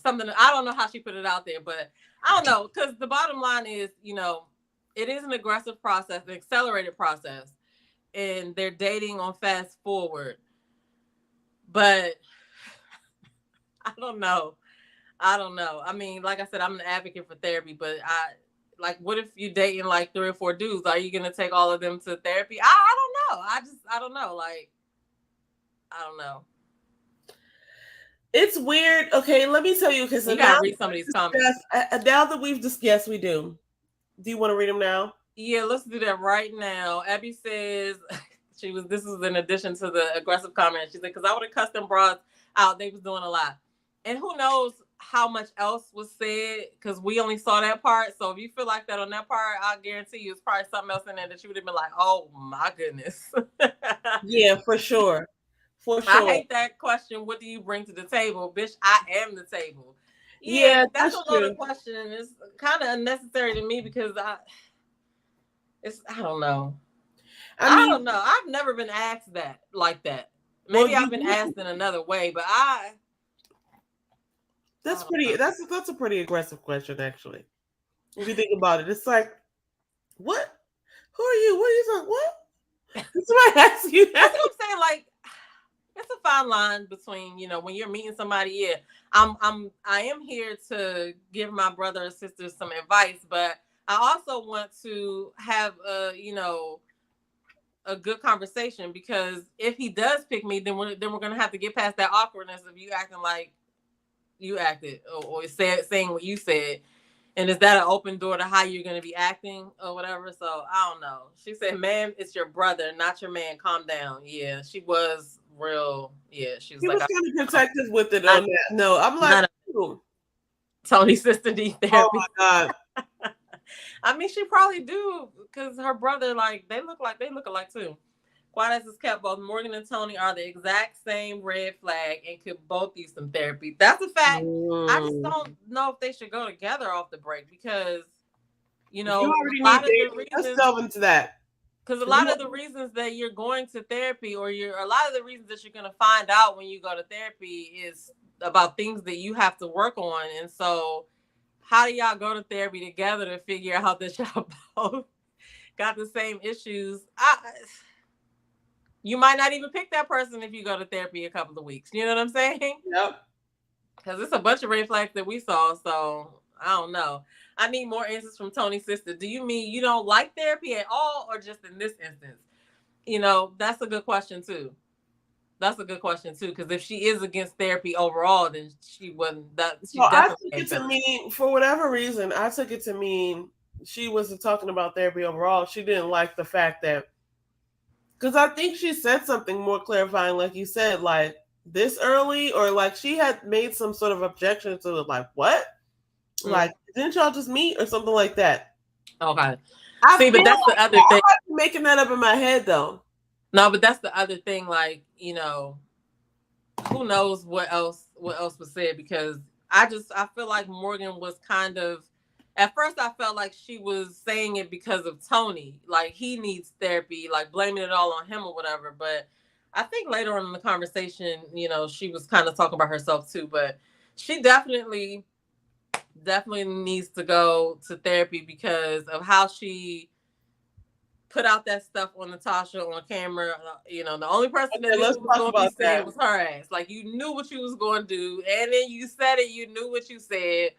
something? I don't know how she put it out there, but I don't know, because the bottom line is, it is an aggressive process, an accelerated process, and they're dating on fast forward. But I don't know. I mean, like I said, I'm an advocate for therapy, but what if you're dating like 3 or 4 dudes? Are you gonna take all of them to therapy? I don't know. I don't know. Like, I don't know. It's weird. Okay, let me tell you, because you gotta read some of these comments. Now that we've discussed, yes, we do. Do you want to read them now? Yeah, let's do that right now. Abby says this is in addition to the aggressive comment. She said, because I would have cussed them broads out. They was doing a lot. And who knows how much else was said, because we only saw that part. So if you feel like that on that part, I guarantee you it's probably something else in there that you would have been like, oh my goodness. Yeah, for sure. For sure. I hate that question. What do you bring to the table? Bitch, I am the table. Yeah, that's a loaded question. It's kind of unnecessary to me, because I don't know. I don't know. I've never been asked that like that. Maybe I've been asked in another way, but that's a pretty aggressive question, actually. If you think about it, it's like, what? Who are you? What are you talking? What? Somebody ask you that. That's what I'm saying. Like, it's a fine line between, when you're meeting somebody. Yeah, I am here to give my brother or sister some advice, but I also want to have a good conversation, because if he does pick me, then we're gonna have to get past that awkwardness of you acting like you acted or saying what you said. And is that an open door to how you're going to be acting or whatever? So I don't know. She said, ma'am, it's your brother, not your man. Calm down. Yeah, she was real. Yeah, she was kind of protective with it on that. No, I'm like, Tony's sister need therapy. Oh my God. I mean, she probably do, because her brother, like, they look alike too. Quiet as is kept, both Morgan and Tony are the exact same red flag and could both use some therapy. That's a fact. I just don't know if they should go together off the break, because, a lot of the reasons. Let's delve into that. Because a lot of the reasons that you're going to therapy, or a lot of the reasons that you're going to find out when you go to therapy is about things that you have to work on. And so how do y'all go to therapy together to figure out that y'all both got the same issues? You might not even pick that person if you go to therapy a couple of weeks. You know what I'm saying? Yep. Because it's a bunch of red flags that we saw. So I don't know. I need more answers from Tony's sister. Do you mean you don't like therapy at all, or just in this instance? You know, that's a good question too. That's a good question too. Because if she is against therapy overall, then she wasn't. That she Well, I definitely took it ain't to mean, for whatever reason, I took it to mean she wasn't talking about therapy overall. She didn't like the fact that, because I think she said something more clarifying, like you said, like this early, or like she had made some sort of objection to it, like what? Like, didn't y'all just meet or something like that? Okay. I See, but that's the other thing. I'm making that up in my head though. No, but that's the other thing. Like, you know, who knows what else was said, because I feel like Morgan was kind of, at first I felt like she was saying it because of Tony, like he needs therapy, like blaming it all on him or whatever. But I think later on in the conversation, you know, she was kind of talking about herself too. But she definitely needs to go to therapy because of how she put out that stuff on Natasha on camera. You know, the only person that knew what was going to be said was her ass. Like, you knew what you was going to do, and then you said it. You knew what you said,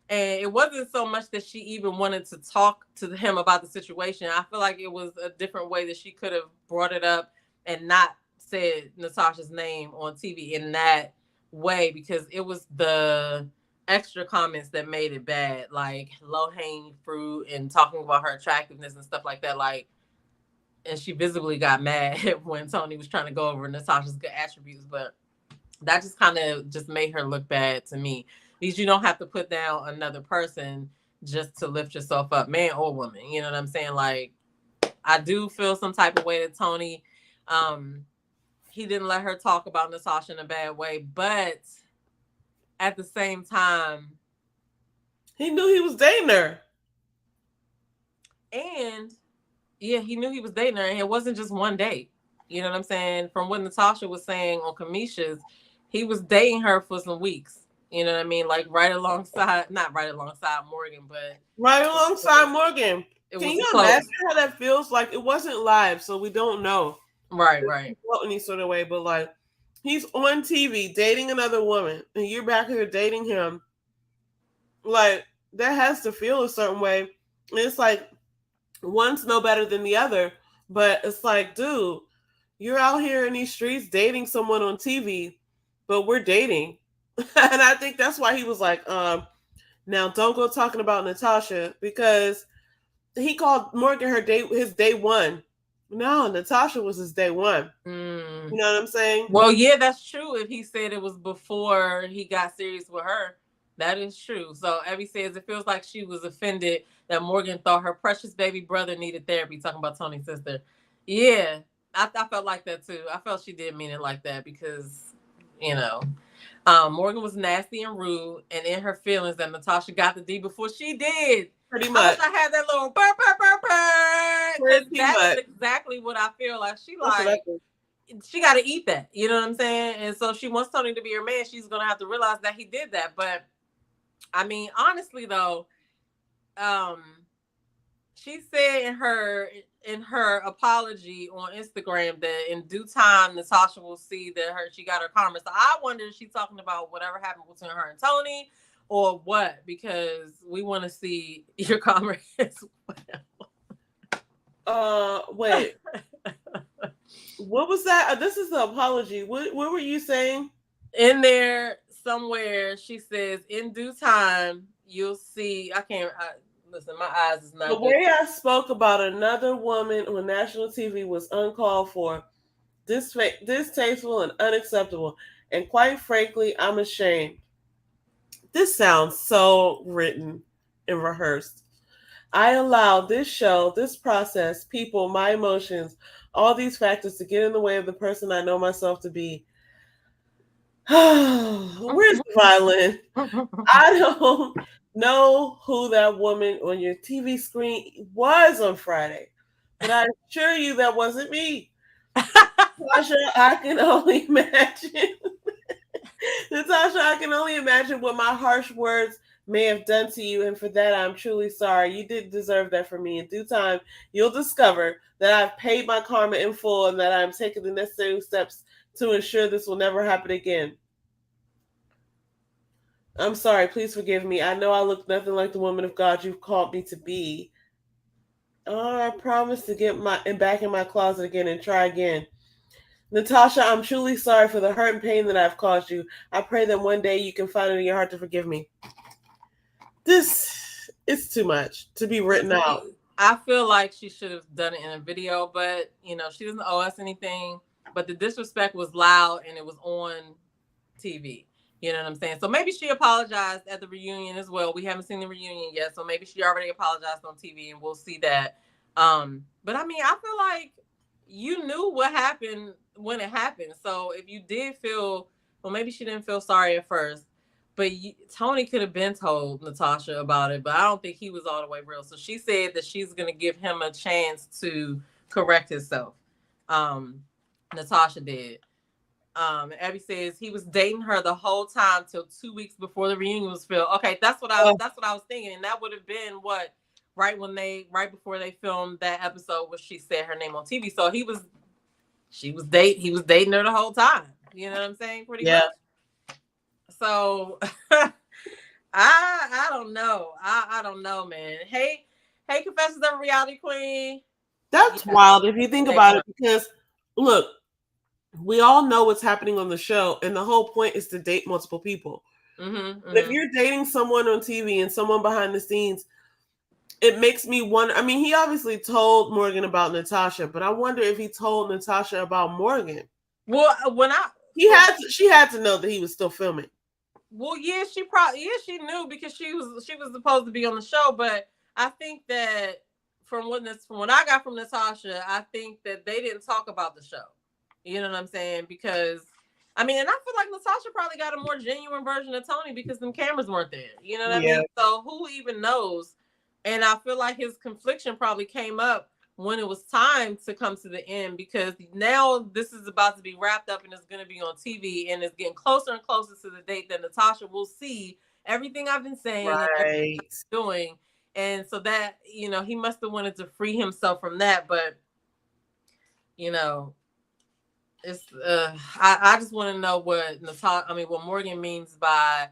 and it wasn't so much that she even wanted to talk to him about the situation. I feel like it was a different way that she could have brought it up and not said Natasha's name on TV in that way, because it was the extra comments that made it bad, like low hanging fruit and talking about her attractiveness and stuff like that. Like, and she visibly got mad when Tony was trying to go over Natasha's good attributes, but that just kind of just made her look bad to me. Because you don't have to put down another person just to lift yourself up, man or woman. You know what I'm saying? Like, I do feel some type of way that Tony, he didn't let her talk about Natasha in a bad way, but at the same time, he knew he was dating her. And yeah, he knew he was dating her, and it wasn't just one date. You know what I'm saying? From what Natasha was saying on Kamisha's, he was dating her for some weeks. You know what I mean? Like not right alongside Morgan, but right alongside Morgan. Can you close. imagine how that feels? Like, it wasn't live, so we don't know. Right. Any sort of way, but like, he's on TV dating another woman, and you're back here dating him. Like, that has to feel a certain way. And it's like, one's no better than the other, but it's like, dude, you're out here in these streets dating someone on TV, but we're dating. And I think that's why he was like, now don't go talking about Natasha, because he called Morgan his day one. No, Natasha was his day one. You know what I'm saying? Well, yeah, that's true. If he said it was before he got serious with her, that is true. So Evie says it feels like she was offended that Morgan thought her precious baby brother needed therapy, talking about Tony's sister. Yeah, I felt like that too. I felt she did mean it like that because, you know, Morgan was nasty and rude and in her feelings that Natasha got the D before she did. Pretty much. I had that little burr. That's exactly what I feel like. She she got to eat that. You know what I'm saying? And so she wants Tony to be her man. She's going to have to realize that he did that. But I mean, honestly though, she said in her apology on Instagram that in due time Natasha will see that she got her karma. So I wonder if she's talking about whatever happened between her and Tony or what, because we want to see your karma as well. Wait. What was that? This is the apology. What were you saying? In there somewhere, she says, in due time, you'll see. Listen, my eyes is not the good. way I spoke about another woman on national TV was uncalled for, distasteful and unacceptable. And quite frankly, I'm ashamed. This sounds so written and rehearsed. I allow this show, this process, people, my emotions, all these factors to get in the way of the person I know myself to be. Where's the violin? I don't know who that woman on your TV screen was on Friday, but I assure you that wasn't me. Natasha, I can only imagine. Natasha, I can only imagine what my harsh words may have done to you, and for that I'm truly sorry. You didn't deserve that from me. In due time, you'll discover that I've paid my karma in full and that I'm taking the necessary steps to ensure this will never happen again. I'm sorry. Please forgive me. I know I look nothing like the woman of God you've called me to be. Oh, I promise to get back in my closet again and try again. Natasha, I'm truly sorry for the hurt and pain that I've caused you. I pray that one day you can find it in your heart to forgive me. This is too much to be written out. I feel like she should have done it in a video, but you know, she doesn't owe us anything. But the disrespect was loud and it was on TV. You know what I'm saying? So maybe she apologized at the reunion as well. We haven't seen the reunion yet, so maybe she already apologized on TV, and we'll see that. But I mean, I feel like you knew what happened when it happened. So if you did feel, well, maybe she didn't feel sorry at first, but Tony could have been told Natasha about it, but I don't think he was all the way real. So she said that she's going to give him a chance to correct himself. Natasha did. Abby says he was dating her the whole time till 2 weeks before the reunion was filmed. Okay, that's what I was thinking, and that would have been what right before they filmed that episode where she said her name on TV. So he was dating her the whole time. You know what I'm saying? Pretty much. So I don't know. I don't know, man. Hey, Confessions of a Reality Queen. That's wild if you think about it, because look, we all know what's happening on the show, and the whole point is to date multiple people. But if you're dating someone on TV and someone behind the scenes, it makes me wonder. I mean, he obviously told Morgan about Natasha, but I wonder if he told Natasha about Morgan. Well, she had to know that he was still filming. Well, yeah, she knew because she was supposed to be on the show, but I think that from what I got from Natasha, I think that they didn't talk about the show. You know what I'm saying? Because I mean, and I feel like Natasha probably got a more genuine version of Tony because them cameras weren't there. You know what I mean? So who even knows? And I feel like his confliction probably came up when it was time to come to the end, because now this is about to be wrapped up and it's going to be on TV, and it's getting closer and closer to the date that Natasha will see everything I've been saying and everything I've been doing. And so that, you know, he must have wanted to free himself from that. But, you know, it's I just want to know what Morgan means by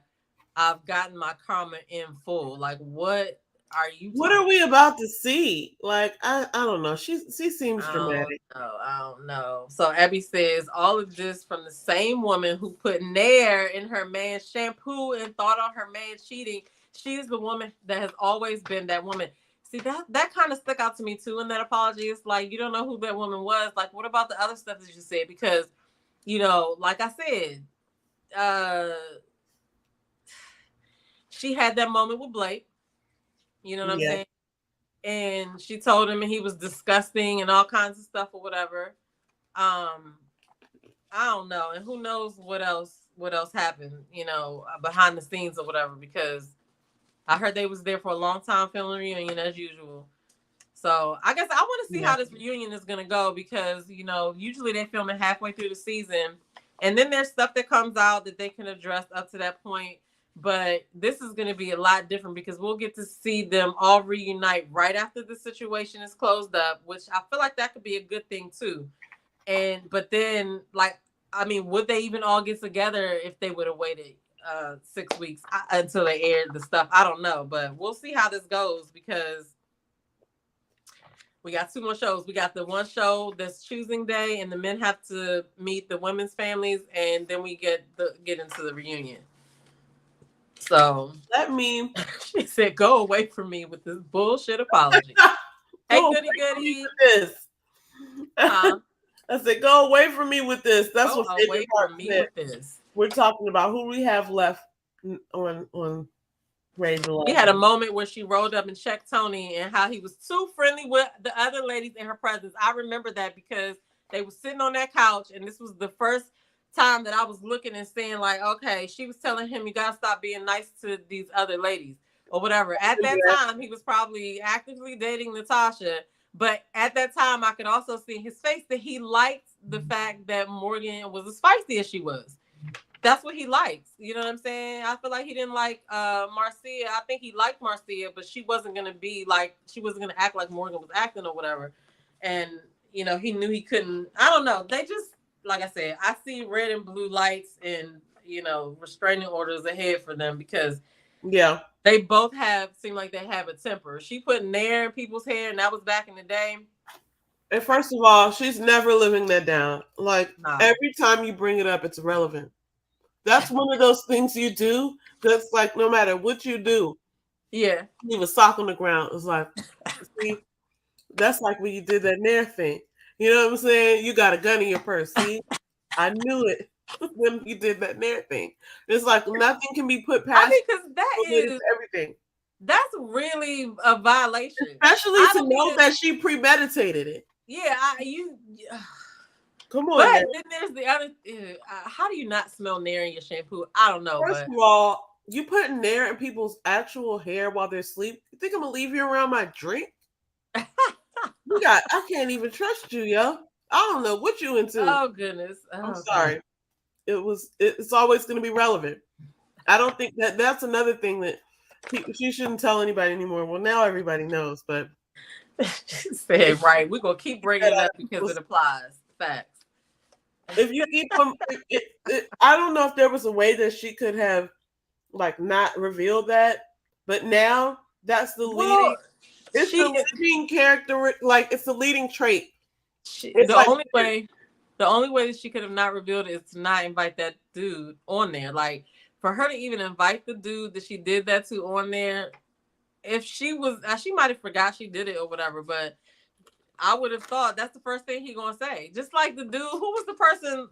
I've gotten my karma in full. Like, what are we about to see? Like, I don't know. She seems dramatic. I don't know. So Abby says all of this from the same woman who put Nair in her man's shampoo and thought on her man cheating. She's the woman that has always been that woman. See, that kind of stuck out to me too in that apology. It's like, you don't know who that woman was. Like, what about the other stuff that you said? Because, you know, like I said, she had that moment with Blake. You know what I'm saying? And she told him and he was disgusting and all kinds of stuff or whatever. I don't know. And who knows what else happened, you know, behind the scenes or whatever, because I heard they was there for a long time filming the reunion as usual. So I guess I want to see how this reunion is going to go, because, you know, usually they film it halfway through the season and then there's stuff that comes out that they can address up to that point. But this is going to be a lot different because we'll get to see them all reunite right after the situation is closed up, which I feel like that could be a good thing too. But then, like, I mean, would they even all get together if they would have waited 6 weeks until they aired the stuff? I don't know, but we'll see how this goes, because we got 2 more shows. We got the one show that's choosing day, and the men have to meet the women's families, and then we get into the reunion. So that mean she said, "Go away from me with this bullshit apology." Hey, goody. I said, "Go away from me with this." That's go what away from me with this. We're talking about who we have left on Ready to Love. We had a moment where she rolled up and checked Tony and how he was too friendly with the other ladies in her presence. I remember that because they were sitting on that couch, and this was the first time that I was looking and saying, like, okay, she was telling him, you gotta stop being nice to these other ladies or whatever. At that time, he was probably actively dating Natasha, but at that time, I could also see in his face that he liked the fact that Morgan was as feisty as she was. that's what he likes. You know what I'm saying? I feel like he didn't like Marcia. I think he liked Marcia, but she wasn't gonna be like, she wasn't gonna act like Morgan was acting or whatever. And you know, he knew he couldn't. I don't know. They just, like I said, I see red and blue lights and, you know, restraining orders ahead for them, because yeah, they both seem like they have a temper. She put Nair in people's hair, and that was back in the day. And first of all, she's never living that down. Like, Nah. every time you bring it up, it's relevant. That's one of those things you do that's like, no matter what you do, Yeah. leave a sock on the ground. It's like, see, that's like when you did that Nair thing. You know what I'm saying? You got a gun in your purse. See, I knew it when you did that Nair thing. It's like nothing can be put past. I mean, because that is everything. That's really a violation, especially to know that she premeditated it. Yeah, Come on. But then there's the other. How do you not smell Nair in your shampoo? I don't know. First of all, you put Nair in people's actual hair while they're asleep. You think I'm gonna leave you around my drink? I can't even trust you, yo. I don't know what you into. Oh goodness. I'm sorry. It's always gonna be relevant. I don't think that's another thing that she shouldn't tell anybody anymore. Well, now everybody knows, but said right. We're gonna keep bringing it up because it applies. Facts. If you keep them, I don't know if there was a way that she could have like not revealed that, but now that's the leading. It's the leading character, like it's the leading trait. The only way that she could have not revealed it is to not invite that dude on there. Like, for her to even invite the dude that she did that to on there, if she was, she might have forgot she did it or whatever, but I would have thought that's the first thing he gonna say. Just like the dude, who was the person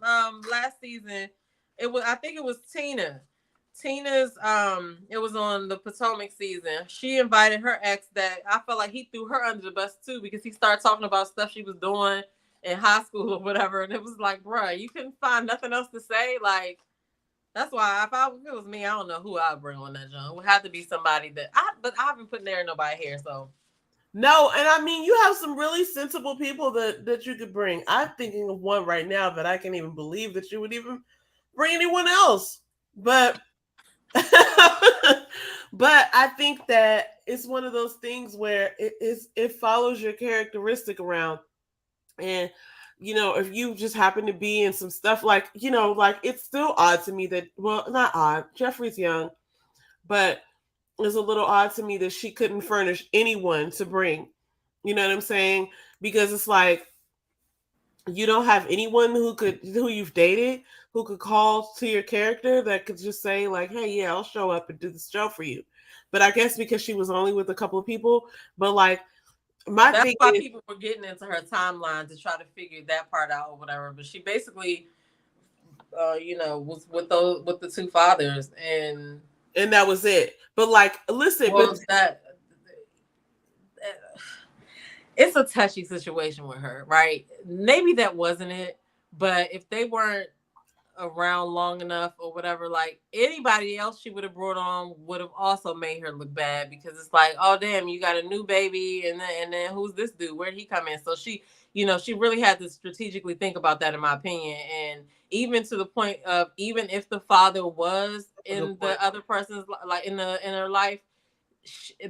last season? I think it was Tina. Tina's it was on the Potomac season. She invited her ex that I felt like he threw her under the bus too, because he started talking about stuff she was doing in high school or whatever, and it was like, bruh, you couldn't find nothing else to say. Like, that's why if it was me, I don't know who I'd bring on that joint. It would have to be somebody but I haven't put Nair in nobody here, so. No, and I mean, you have some really sensible people that you could bring. I'm thinking of one right now that I can't even believe that you would even bring anyone else. But but I think that it's one of those things where it follows your characteristic around. And you know, if you just happen to be in some stuff like, you know, like it's still odd to me that, well, not odd, Jeffrey's young, but it's a little odd to me that she couldn't furnish anyone to bring. You know what I'm saying? Because it's like, you don't have anyone who you've dated who could call to your character that could just say like, hey, yeah, I'll show up and do this show for you. But I guess because she was only with a couple of people, but like, that's why people were getting into her timeline to try to figure that part out or whatever. But she basically, you know, was with the two fathers, and that was it. But like, listen, it's a touchy situation with her, right? Maybe that wasn't it, but if they weren't around long enough or whatever, like anybody else she would have brought on would have also made her look bad, because it's like, oh damn, you got a new baby, and then who's this dude? Where'd he come in? So she, you know, she really had to strategically think about that, in my opinion. And even to the point of, even if the father was in the other person's, like in her life,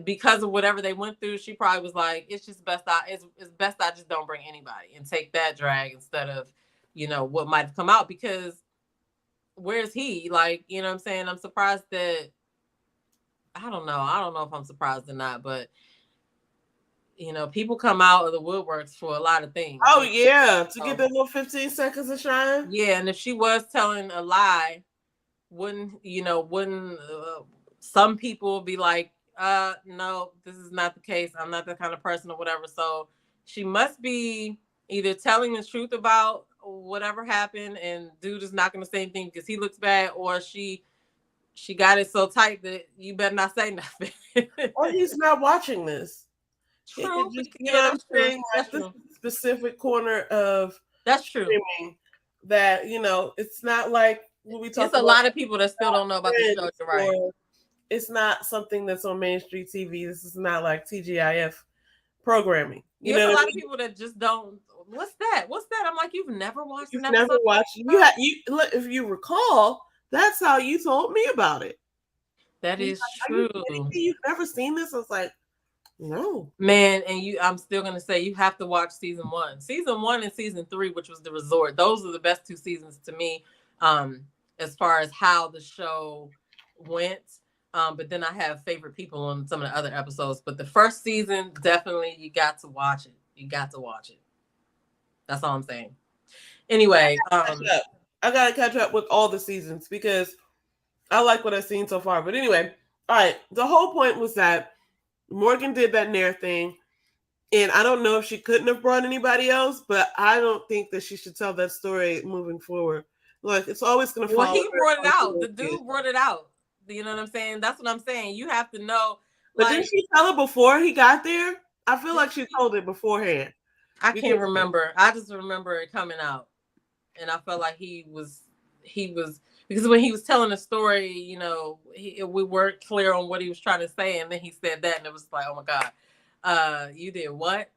because of whatever they went through, she probably was like, it's best I just don't bring anybody and take that drag instead of, you know, what might have come out. Because where's he? Like, you know what I'm saying? I'm surprised that, I don't know if I'm surprised or not, but you know, people come out of the woodworks for a lot of things. Oh yeah, to get that little 15 seconds of shine. Yeah, and if she was telling a lie, wouldn't some people be like, no, this is not the case. I'm not that kind of person or whatever. So she must be either telling the truth about whatever happened, and dude is not going to say anything because he looks bad, or she got it so tight that you better not say nothing. Or he's not watching this. True. Just, you know what I'm saying? Like, this specific corner of that's true. That, you know, it's not like when we talk. It's a lot of people that still don't know about the show. You're right. It's not something that's on Main Street TV. This is not like TGIF programming. There's a lot of people that just don't. What's that? I'm like, you've never watched. You've never watched. If you recall, That's how you told me about it. That He's is like, are you true. kidding me? You've never seen this? I was like, no. Man, and I'm still gonna say you have to watch season 1. Season 1 and season 3, which was The Resort. Those are the best 2 seasons to me, as far as how the show went. But then I have favorite people on some of the other episodes. But the first season, definitely you got to watch it. You got to watch it. That's all I'm saying. Anyway, I gotta catch up with all the seasons because I like what I've seen so far. But anyway, all right. The whole point was that Morgan did that Nair thing. And I don't know if she couldn't have brought anybody else, but I don't think that she should tell that story moving forward. Like, it's always going to well, follow he brought it out. The her. dude brought it out. You know what I'm saying? That's what I'm saying. You have to know. But didn't she tell it before he got there? I feel like she told it beforehand. I can't remember. I just remember it coming out. And I felt like he was because when he was telling the story, you know, we weren't clear on what he was trying to say, and then he said that, and it was like, oh my god, you did what?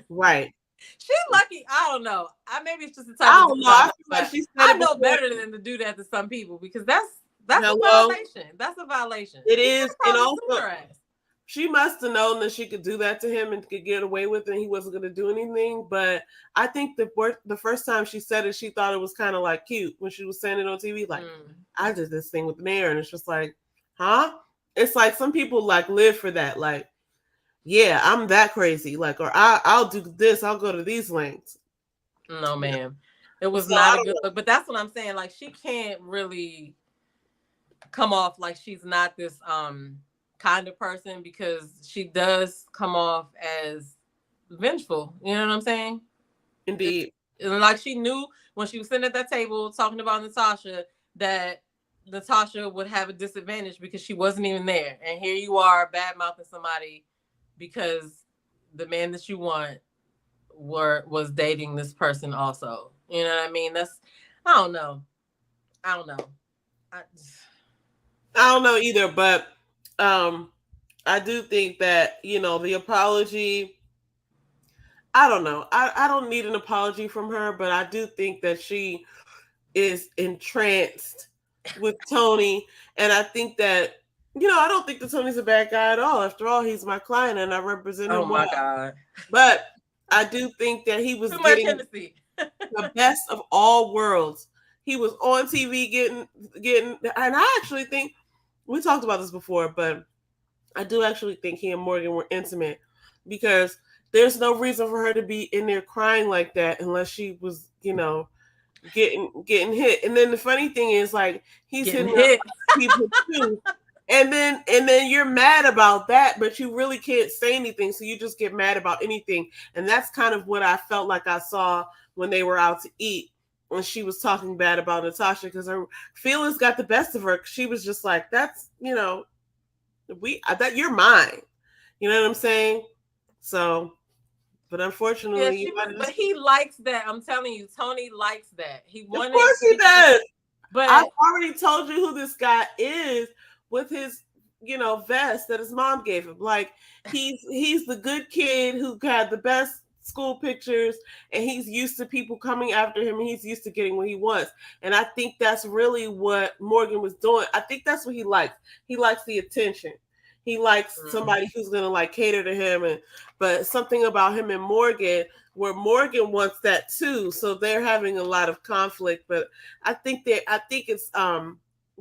Right. She's lucky. I don't know. Maybe it's just the type. I don't know. I feel like she said I know better than to do that to some people because that's a violation. That's a violation. It is, and also she must have known that she could do that to him and could get away with it and he wasn't going to do anything. But I think the first time she said it, she thought it was kind of like cute when she was saying it on TV. Like, I did this thing with Nair. And it's just like, huh? It's like some people like live for that. Like, yeah, I'm that crazy. Like, or I'll do this. I'll go to these lengths. No, ma'am. It was not a good look. But that's what I'm saying. Like, she can't really come off like she's not this kind of person because she does come off as vengeful. You know what I'm saying? Indeed. Like she knew when she was sitting at that table talking about Natasha that Natasha would have a disadvantage because she wasn't even there. And here you are bad mouthing somebody because the man that you want was dating this person also. You know what I mean? I don't know. I don't know either, but I do think that, you know, the apology, I don't know. I don't need an apology from her, but I do think that she is entranced with Tony. And I think that, you know, I don't think that Tony's a bad guy at all. After all, he's my client and I represent him well. Oh my God. But I do think that he was getting the best of all worlds. He was on TV getting, and I actually think, we talked about this before, but I do actually think he and Morgan were intimate because there's no reason for her to be in there crying like that unless she was, you know, getting hit. And then the funny thing is, like, he's hitting hit people too. And then you're mad about that, but you really can't say anything. So you just get mad about anything. And that's kind of what I felt like I saw when they were out to eat. When she was talking bad about Natasha because her feelings got the best of her. She was just like, that's, you know, that you're mine. You know what I'm saying? So, but unfortunately, but he likes that. I'm telling you, Tony likes that. He wanted. Of course he does. But I've already told you who this guy is with his, you know, vest that his mom gave him. Like he's the good kid who had the best school pictures and he's used to people coming after him and he's used to getting what he wants. And I think that's really what Morgan was doing. I think that's what he likes. He likes the attention. He likes somebody who's going to like cater to him. But something about him and Morgan where Morgan wants that too. So they're having a lot of conflict, but I think it's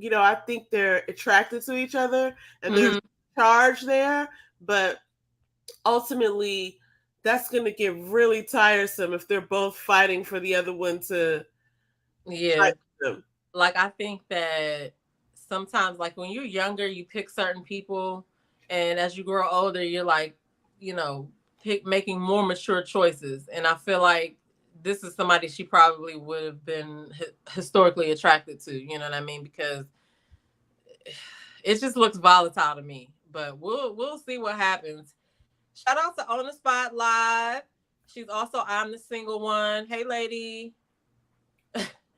you know, I think they're attracted to each other and there's a charge there, but ultimately that's going to get really tiresome if they're both fighting for the other one to fight them. Like, I think that sometimes, like, when you're younger, you pick certain people, and as you grow older, you're like, you know, making more mature choices. And I feel like this is somebody she probably would have been historically attracted to, you know what I mean? Because it just looks volatile to me. But we'll see what happens. Shout out to On the Spot Live. She's also I'm the Single One. Hey, lady.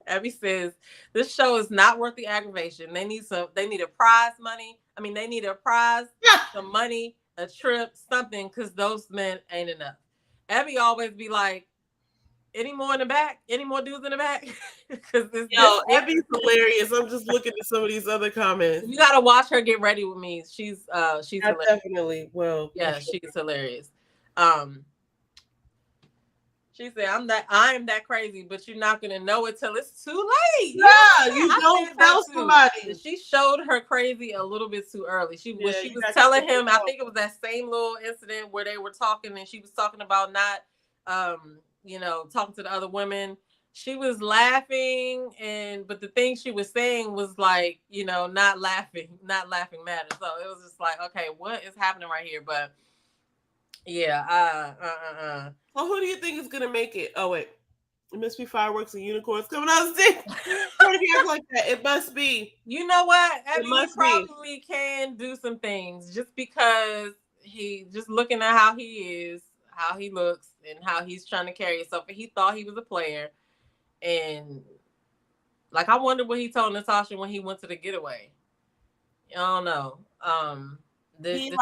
Abby says this show is not worth the aggravation. They need a prize money. I mean, they need a prize, some money, a trip, something, because those men ain't enough. Abby always be like, Any more in the back? Any more dudes in the back? Because Yo, Abby's hilarious. I'm just looking at some of these other comments. You gotta watch her get ready with me. She's I hilarious. definitely will. Yeah, she's hilarious. She said, I am that crazy, but you're not gonna know it till it's too late. Yeah, you don't tell somebody. She showed her crazy a little bit too early. She was telling him, I think it was that same little incident where they were talking and she was talking about not talking to the other women. She was laughing, but the thing she was saying was like, not laughing matters. So it was just like, okay, what is happening right here? But yeah, Well, who do you think is gonna make it? Oh wait, it must be fireworks and unicorns coming out stage. Like that. It must be. You know what? Abby probably can do some things just because he just looking at how he is, how he looks, and how he's trying to carry himself. And he thought he was a player. And like, I wonder what he told Natasha when he went to the getaway. I don't know. He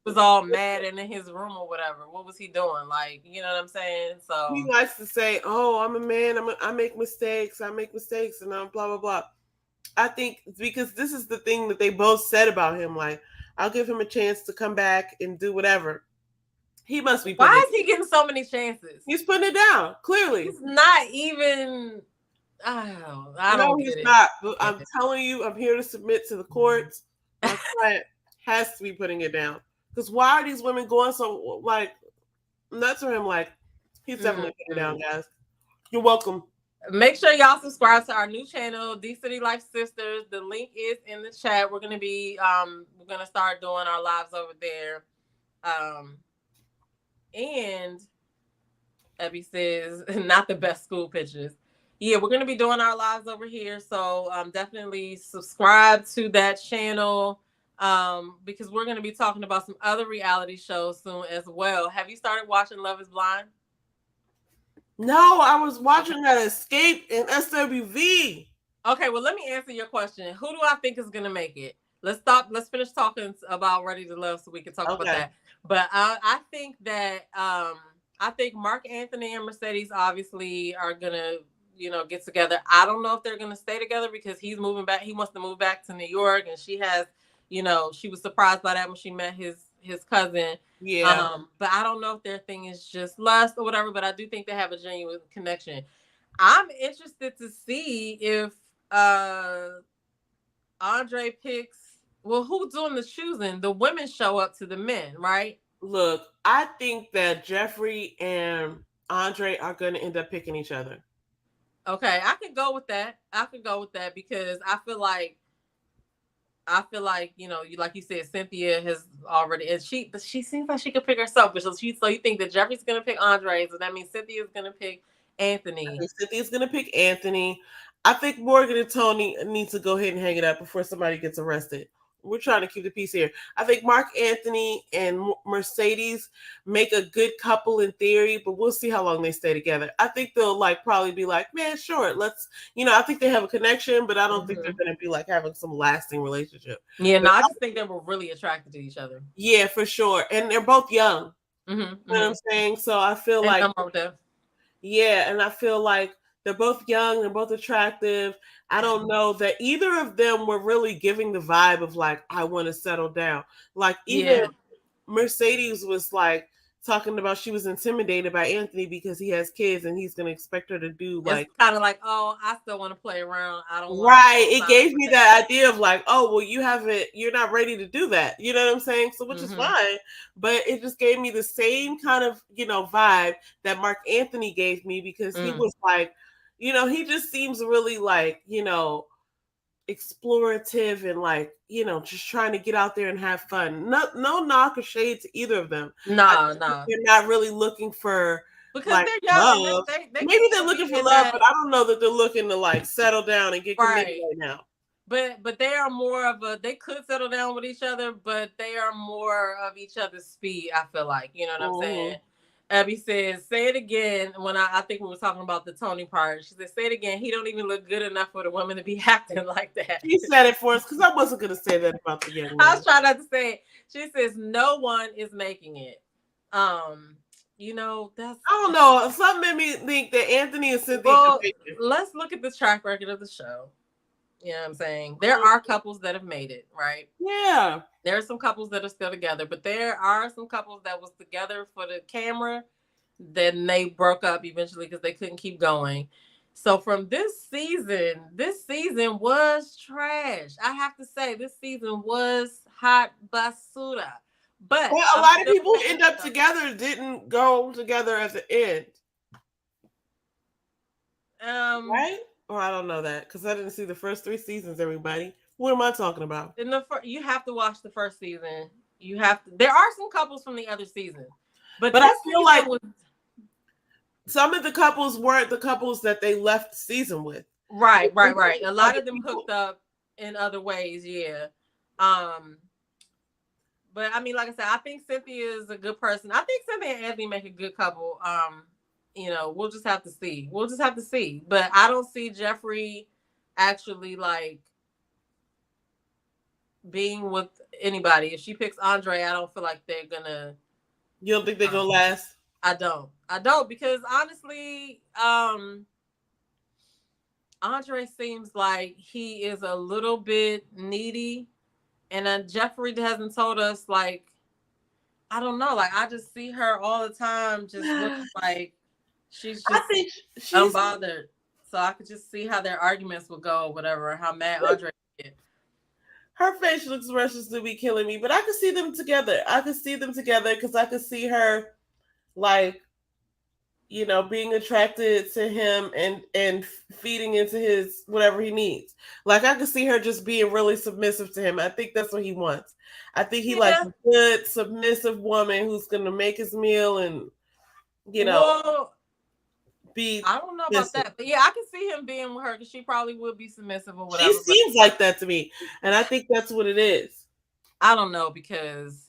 was all mad and in his room or whatever. What was he doing? Like, you know what I'm saying? So he likes to say, "Oh, I'm a man. I make mistakes. I make mistakes, and I'm blah blah blah." I think because this is the thing that they both said about him. Like, I'll give him a chance to come back and do whatever. He must be. Why is he getting so many chances? He's putting it down. Clearly, he's not even. Oh, I don't get it. Not. But I'm telling you, I'm here to submit to the courts. My client has to be putting it down. Because why are these women going so like nuts for him? Like, he's definitely putting it down, guys. You're welcome. Make sure y'all subscribe to our new channel, D City Life Sisters. The link is in the chat. We're gonna be we're gonna start doing our lives over there. And Abby says, not the best school pictures. Yeah, we're going to be doing our lives over here. So definitely subscribe to that channel because we're going to be talking about some other reality shows soon as well. Have you started watching Love is Blind? No, I was watching that Escape in SWV. Okay, well, let me answer your question. Who do I think is going to make it? Let's finish talking about Ready to Love so we can talk about that. But I think that I think Mark Anthony and Mercedes obviously are gonna, get together. I don't know if they're gonna stay together because he's moving back. He wants to move back to New York, and she has, she was surprised by that when she met his cousin. Yeah. But I don't know if their thing is just lust or whatever. But I do think they have a genuine connection. I'm interested to see if Andre picks. Well, who's doing the choosing? The women show up to the men, right? Look, I think that Jeffrey and Andre are going to end up picking each other. Okay, I can go with that. Because I feel like, like you said, Cynthia has already, and she seems like she could pick herself. But so you think that Jeffrey's going to pick Andre, so that means Cynthia's going to pick Anthony. Cynthia's going to pick Anthony. I think Morgan and Tony need to go ahead and hang it up before somebody gets arrested. We're trying to keep the peace here. I think Mark Anthony and Mercedes make a good couple in theory, but we'll see how long they stay together. I think they'll probably be like, man, sure, let's, I think they have a connection, but I don't think they're going to be having some lasting relationship. Yeah, no, I just think they were really attracted to each other. Yeah, for sure. And they're both young. You know what I'm saying? So I feel like, yeah, and I feel like they're both young, they're both attractive. I don't know that either of them were really giving the vibe of I want to settle down. Even Mercedes was talking about she was intimidated by Anthony because he has kids and he's going to expect her to do it's kind of oh, I still want to play around. I don't want right. It gave me that idea of oh, well, you're not ready to do that. You know what I'm saying? So, which is fine, but it just gave me the same kind of, vibe that Mark Anthony gave me because he was he just seems really explorative and just trying to get out there and have fun. No knock or shade to either of them. No. They're not really looking for because they're young. Love. Maybe they're looking for love, but I don't know that they're looking to settle down and get committed right now. But they are more of they could settle down with each other, but they are more of each other's speed. I feel like, you know what I'm saying. Abby says, say it again. When I think we were talking about the Tony part, she said, say it again. He don't even look good enough for the woman to be acting like that. She said it for us because I wasn't going to say that about the young man. I was trying not to say it. She says, no one is making it. You know, I don't know. Something made me think that Anthony and Cynthia. Well, let's look at the track record of the show. You know what I'm saying? There are couples that have made it, right? Yeah. There are some couples that are still together, but there are some couples that was together for the camera. Then they broke up eventually because they couldn't keep going. So from this season was trash. I have to say, this season was hot basura. But a lot of people who end up together didn't go together at the end. Right? Or I don't know that because I didn't see the first 3 seasons. Everybody, what am I talking about? You have to watch the first season. You have to. There are some couples from the other season, but I feel like some of the couples weren't the couples that they left the season with. Right. A lot of them hooked up in other ways, yeah. But I mean, like I said, I think Cynthia is a good person. I think Cynthia and Anthony make a good couple. You know, we'll just have to see. But I don't see Jeffree actually like being with anybody. If she picks Andre, I don't feel like they're gonna. You don't think they're gonna last? I don't because honestly, Andre seems like he is a little bit needy, and Jeffree hasn't told us, like, I don't know, like I just see her all the time just looking like she's just unbothered. So I could just see how their arguments would go or whatever, how mad Andre is. Her facial expressions to be killing me, but I could see them together. Because I could see her like, you know, being attracted to him and feeding into his whatever he needs. Like I could see her just being really submissive to him. I think that's what he wants. I think he likes a good submissive woman who's gonna make his meal and, you know, I don't know about that, but yeah, I can see him being with her because she probably would be submissive or whatever. She seems like that to me, and I think that's what it is. I don't know because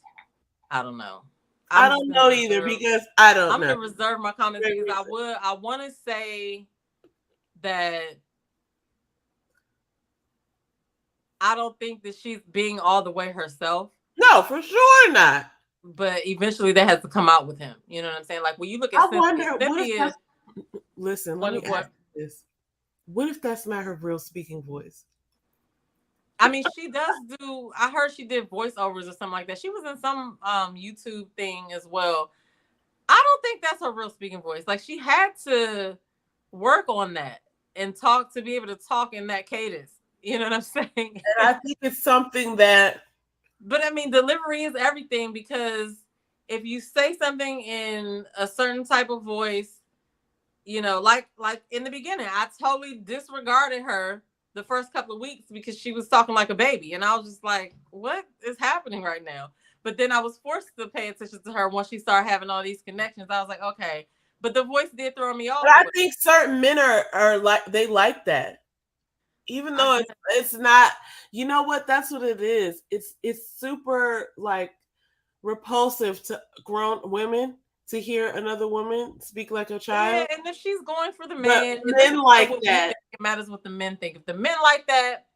I don't know. I don't know either because I don't know. I'm gonna reserve my comments because I want to say that I don't think that she's being all the way herself. No, for sure not. But eventually that has to come out with him. You know what I'm saying? Like when you look at Cynthia, listen, let me ask this. What if that's not her real speaking voice? I mean, she does do. I heard she did voiceovers or something like that. She was in some YouTube thing as well. I don't think that's her real speaking voice. Like she had to work on that and talk to be able to talk in that cadence. You know what I'm saying? And I think it's something that. But I mean, delivery is everything because if you say something in a certain type of voice, you know, like in the beginning, I totally disregarded her the first couple of weeks because she was talking like a baby. And I was just like, what is happening right now? But then I was forced to pay attention to her once she started having all these connections. I was like, okay. But the voice did throw me off. But I think certain men are like, they like that. Even though it's not, you know what? That's what it is. It's super like repulsive to grown women to hear another woman speak like a child. Yeah, and if she's going for the man, men like that. It matters what the men think. If the men like that,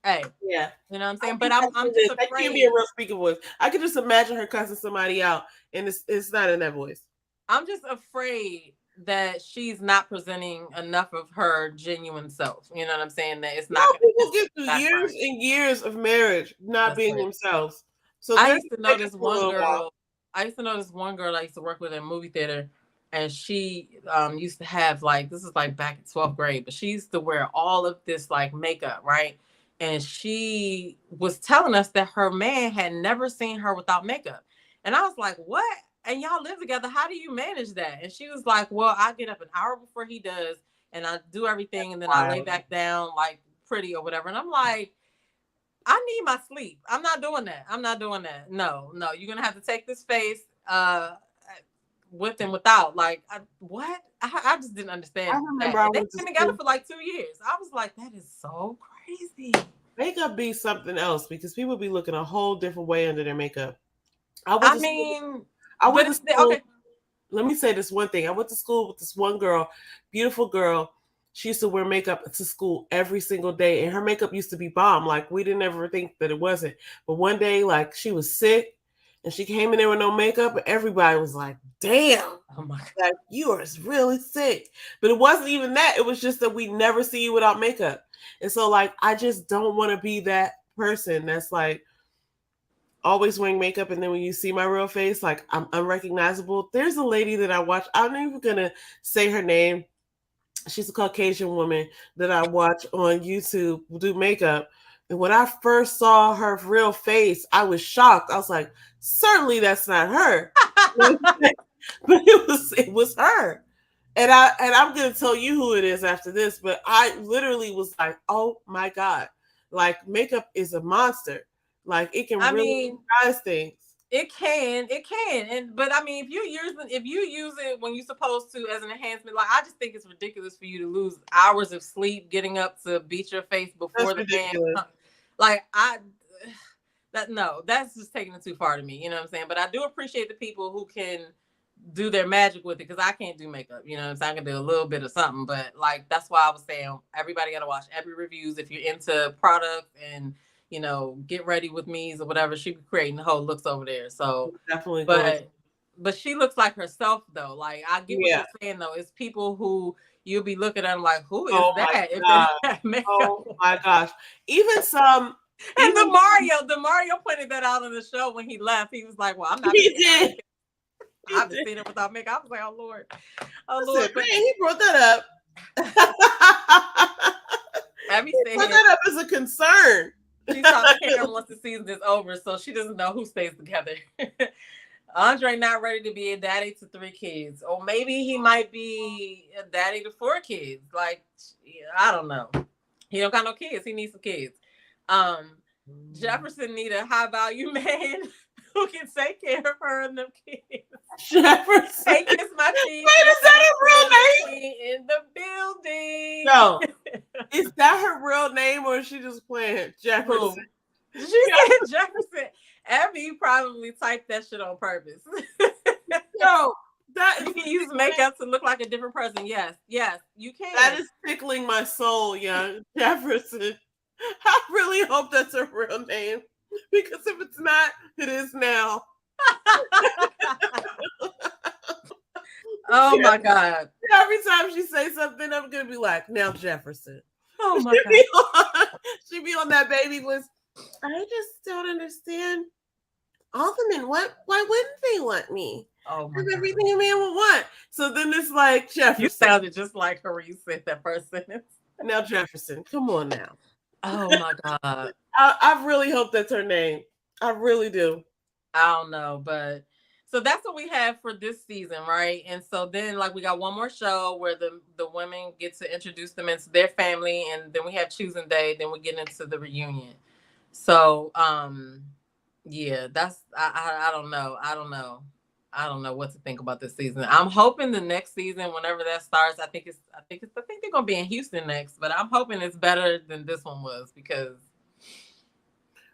hey, yeah, you know what I'm saying. But I'm just afraid. That can't be a real speaking voice. I could just imagine her cussing somebody out, and it's not in that voice. I'm just afraid that she's not presenting enough of her genuine self. You know what I'm saying? That it's not. People get through years and years of marriage not being themselves. So I used to know this one girl. I used to work with in a movie theater, and she used to have like, this is like back in 12th grade, but she used to wear all of this like makeup, right? And she was telling us that her man had never seen her without makeup. And I was like, what? And y'all live together. How do you manage that? And she was like, well, I get up an hour before he does, and I do everything, and then I lay back down like pretty or whatever. And I'm like, I need my sleep. I'm not doing that. No, you're gonna have to take this face with and without. Like, what? I just didn't understand. I remember they've been together for like 2 years. I was like, that is so crazy. Makeup be something else because people be looking a whole different way under their makeup. Let me say this one thing. I went to school with this one girl, beautiful girl. She used to wear makeup to school every single day, and her makeup used to be bomb. Like we didn't ever think that it wasn't. But one day, like she was sick, And she came in there with no makeup, and everybody was like, damn. Oh my God. Like, you are really sick. But it wasn't even that. It was just that we never see you without makeup. And so, like, I just don't want to be that person that's like always wearing makeup. And then when you see my real face, like, I'm unrecognizable. There's a lady that I watch. I'm not even going to say her name. She's a Caucasian woman that I watch on YouTube do makeup. And when I first saw her real face, I was shocked. I was like, certainly that's not her. But it was her. And I'm gonna tell you who it is after this, but I literally was like, oh my God. Like, makeup is a monster. Like, it can really disguise things. It can, and but I mean, if you use it when you're supposed to as an enhancement, like, I just think it's ridiculous for you to lose hours of sleep getting up to beat your face before the man. Like, that's just taking it too far to me. You know what I'm saying? But I do appreciate the people who can do their magic with it, because I can't do makeup. You know what I'm saying? I can do a little bit of something, but like, that's why I was saying everybody got to watch every reviews if you're into products and, you know, Get Ready With Me's or whatever. She be creating the whole looks over there. So definitely, but she looks like herself though. Like, I get what you're saying though. It's people who you'll be looking at them like, who is that? Oh my gosh. Even some. And the Mario pointed that out on the show when he left. He was like, well, I'm not. He did. I haven't seen it without makeup. I was like, oh Lord. Man, he brought that up. Abby said brought that up as a concern. She saw Karen once the season is over, so she doesn't know who stays together. Andre not ready to be a daddy to 3 kids, or maybe he might be a daddy to 4 kids. Like, I don't know. He don't got no kids. He needs some kids. Jefferson need a high value man who can take care of her and them kids. Jefferson. Hey, kiss my cheese. Wait, is that her real name? In the building. No. Is that her real name, or is she just playing Jefferson? She said Jefferson. Abby probably typed that shit on purpose. No, that you can use makeup to look like a different person. Yes, you can. That is tickling my soul, young Jefferson. I really hope that's her real name, because if it's not, it is now. Oh my God. Every time she says something, I'm gonna be like, now Jefferson. Oh my God. She be on that baby list. I just don't understand. All the men, why wouldn't they want me? Oh my God. Everything a man would want. So then it's like, Jefferson. You sounded just like her when you said that first sentence. Now Jefferson, come on now. Oh my God. I really hope that's her name. I really do. I don't know, but so that's what we have for this season, right? And so then, like, we got one more show where the women get to introduce them into their family, and then we have choosing day, then we get into the reunion. So yeah, that's I don't know. I don't know what to think about this season. I'm hoping the next season, whenever that starts, I think they're gonna be in Houston next, but I'm hoping it's better than this one was, because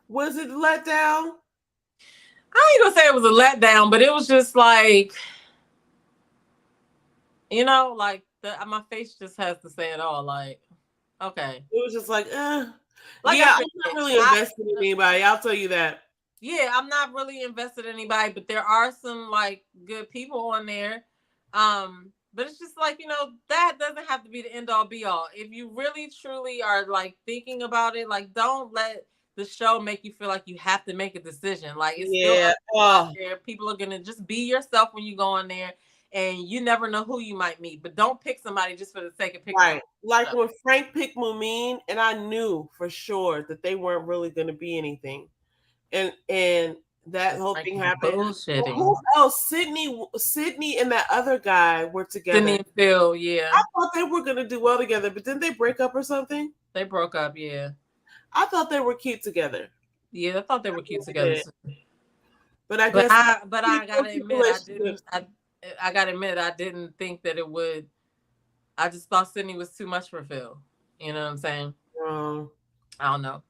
was it let down? I ain't gonna say it was a letdown, but it was just like, you know, like my face just has to say it all. Like, okay. It was just like, Like, yeah, I'm not really invested in anybody. I'll tell you that. Yeah, I'm not really invested in anybody, but there are some like good people on there. But it's just like, you know, that doesn't have to be the end all be all. If you really truly are like thinking about it, like, don't let the show make you feel like you have to make a decision. Like, it's still out there. People are gonna just be yourself when you go on there, and you never know who you might meet. But don't pick somebody just for the sake of picking. Right. Like when Frank picked Mumin, and I knew for sure that they weren't really gonna be anything. And that whole thing happened. Bullshitting. Who else? Sydney and that other guy were together. Sydney and Phil, yeah. I thought they were gonna do well together, but didn't they break up or something? They broke up, yeah. I thought they were cute together. Yeah, I thought they were cute together. But I guess I gotta admit, I gotta admit, I didn't think that it would. I just thought Sydney was too much for Phil. You know what I'm saying? I don't know.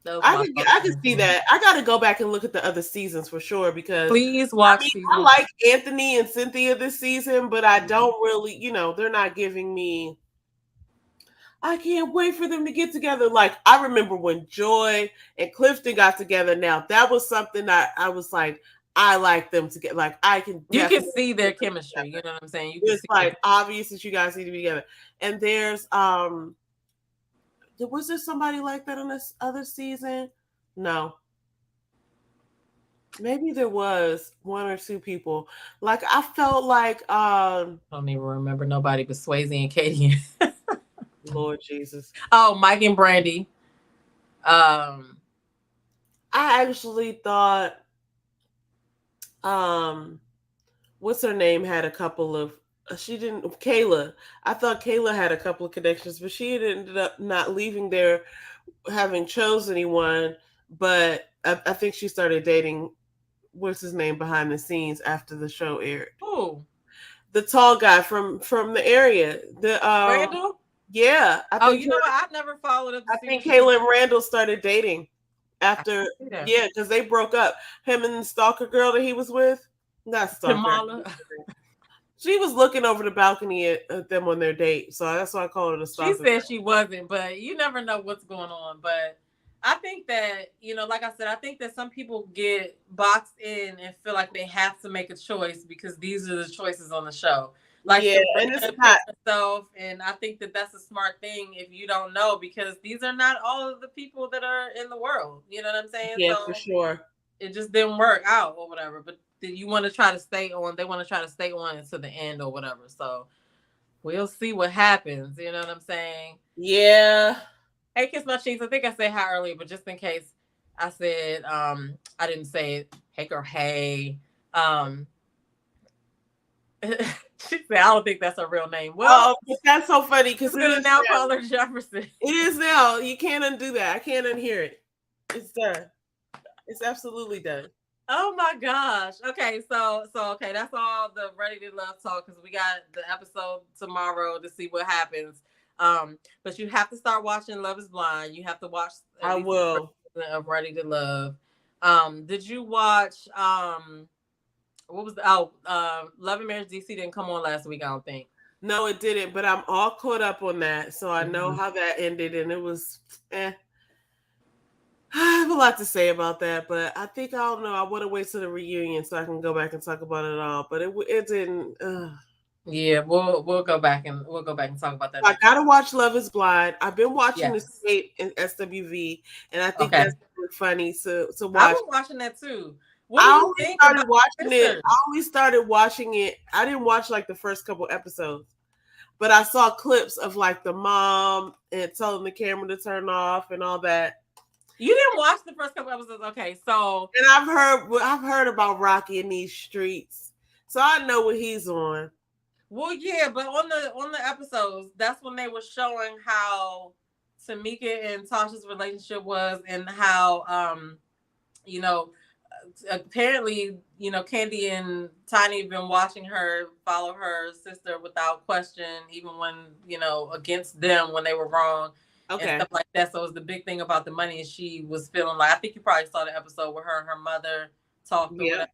I can see that. I got to go back and look at the other seasons for sure, because please watch. I like Anthony and Cynthia this season, but I don't really, you know, they're not giving me I can't wait for them to get together. Like, I remember when Joy and Clifton got together. Now, that was something that I was like, I like them to get, like, I can You can definitely see their chemistry. You know what I'm saying? You can it's see like obvious that you guys need to be together. And there's was there somebody like that on this other season? No. Maybe there was one or two people. Like I felt like I don't even remember nobody but Swayze and Katie. Lord Jesus. Oh, Mike and Brandy. I actually thought what's her name had a couple of she didn't Kayla. I thought Kayla had a couple of connections, but she ended up not leaving there having chose anyone. But I think she started dating what's his name behind the scenes after the show aired. Who? The tall guy from the area. The Randall? Yeah. Oh, you know what? I've never followed up to I see think what Kayla and Randall started dating after that. yeah, because they broke up. Him and the stalker girl that he was with. Not stalker. Jamala. She was looking over the balcony at them on their date, so that's why I called her a stalker. She said she wasn't, but you never know what's going on. But I think that, you know, like I said, I think that some people get boxed in and feel like they have to make a choice because these are the choices on the show. Like, yeah, and it's not herself, and I think that that's a smart thing if you don't know, because these are not all of the people that are in the world. You know what I'm saying? Yeah, so for sure. It just didn't work out or whatever. But you want to try to stay on. They want to try to stay on until the end or whatever. So we'll see what happens. You know what I'm saying? Yeah. Hey, Kiss My Cheeks. I think I said hi earlier, but just in case I said I didn't say it. Hey girl, hey. She said, I don't think that's her real name. Well, that's so funny because we're gonna now call her Jefferson. It is now. You can't undo that. I can't unhear it. It's done. It's absolutely done. Oh my gosh. Okay, so okay, that's all the Ready to Love talk because we got the episode tomorrow to see what happens. But you have to start watching Love Is Blind. You have to watch. I will. Of Ready to Love. Did you watch? What was Love and Marriage DC didn't come on last week. I don't think. No, it didn't. But I'm all caught up on that, so I know how that ended, and it was. I have a lot to say about that, but I think I don't know. I want to wait till the reunion so I can go back and talk about it all. But it didn't. Yeah, we'll go back and talk about that. I gotta watch Love Is Blind. I've been watching Escape and SWV, and I think that's really funny to watch. I've been watching that too. I only started watching it. I only started watching it. I didn't watch like the first couple episodes, but I saw clips of like the mom and telling the camera to turn off and all that. You didn't watch the first couple episodes, okay? So, and I've heard about Rocky in these streets, so I know what he's on. Well, yeah, but on the episodes, that's when they were showing how Tamika and Tasha's relationship was, and how you know, apparently, you know, Candy and Tiny have been watching her follow her sister without question, even when, you know, against them when they were wrong. Okay. And stuff like that. So it was the big thing about the money, and she was feeling like, I think you probably saw the episode where her and her mother talked or whatever.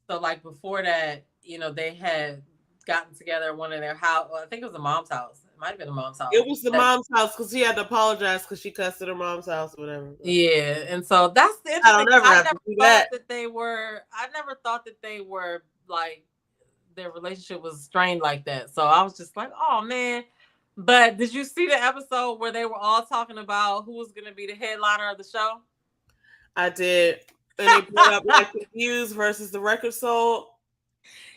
So like before that, you know, they had gotten together at one of their house. Well, I think it was the mom's house. It might have been the mom's house. It was the mom's house because she had to apologize because she cussed at her mom's house or whatever. Yeah, and so that's the interesting. I never thought that they were. I never thought that they were like their relationship was strained like that. So I was just like, oh man. But did you see the episode where they were all talking about who was going to be the headliner of the show? I did. And they brought up like the views versus the record sold.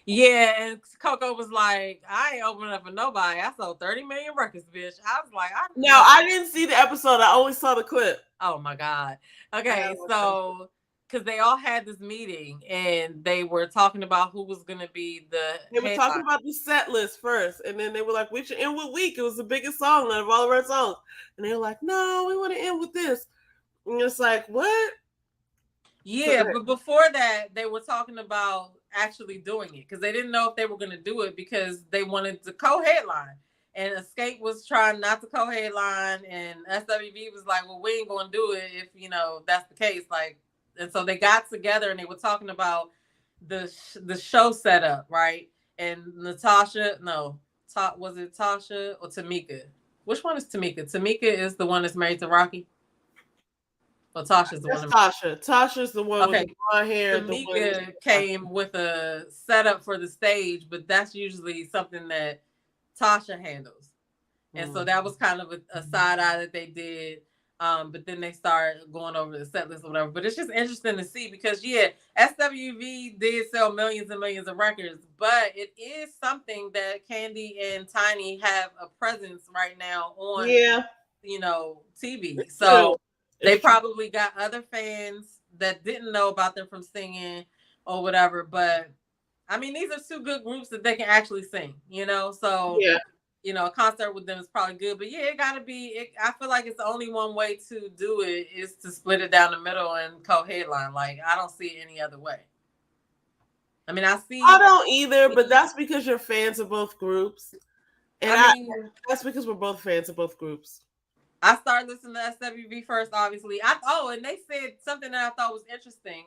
Yeah, and Coco was like, I ain't opening up for nobody. I sold 30 million records, bitch. I was like, I didn't see the episode. I only saw the clip. Oh my God. Okay, so because they all had this meeting and they were talking about who was going to be They were talking about the set list first, and then they were like, we should end with Week. It was the biggest song out of all of our songs. And they were like, no, we want to end with this. And it's like, what? Yeah, but before that, they were talking about actually doing it because they didn't know if they were going to do it because they wanted to co-headline. And Escape was trying not to co-headline, and SWV was like, well, we ain't going to do it if, you know, that's the case. Like, and so they got together and they were talking about the show setup, right? And was it Tasha or Tamika? Which one is Tamika? Tamika is the one that's married to Rocky. Well, Tasha's the That's one. Tasha. Tasha's the one with Okay. the blonde hair. Tamika came with a setup for the stage, but that's usually something that Tasha handles. And so that was kind of a side eye that they did. But then they started going over the set list or whatever. But it's just interesting to see because, yeah, SWV did sell millions and millions of records, but it is something that Candy and Tiny have a presence right now on, TV. So they probably got other fans that didn't know about them from singing or whatever. But, I mean, these are two good groups that they can actually sing, So, a concert with them is probably good. But, yeah, it got to be – I feel like it's the only one way to do it is to split it down the middle and co-headline. Like, I don't see it any other way. I mean, I don't either, but that's because you're fans of both groups. And that's because we're both fans of both groups. I started listening to SWV first, obviously. And they said something that I thought was interesting.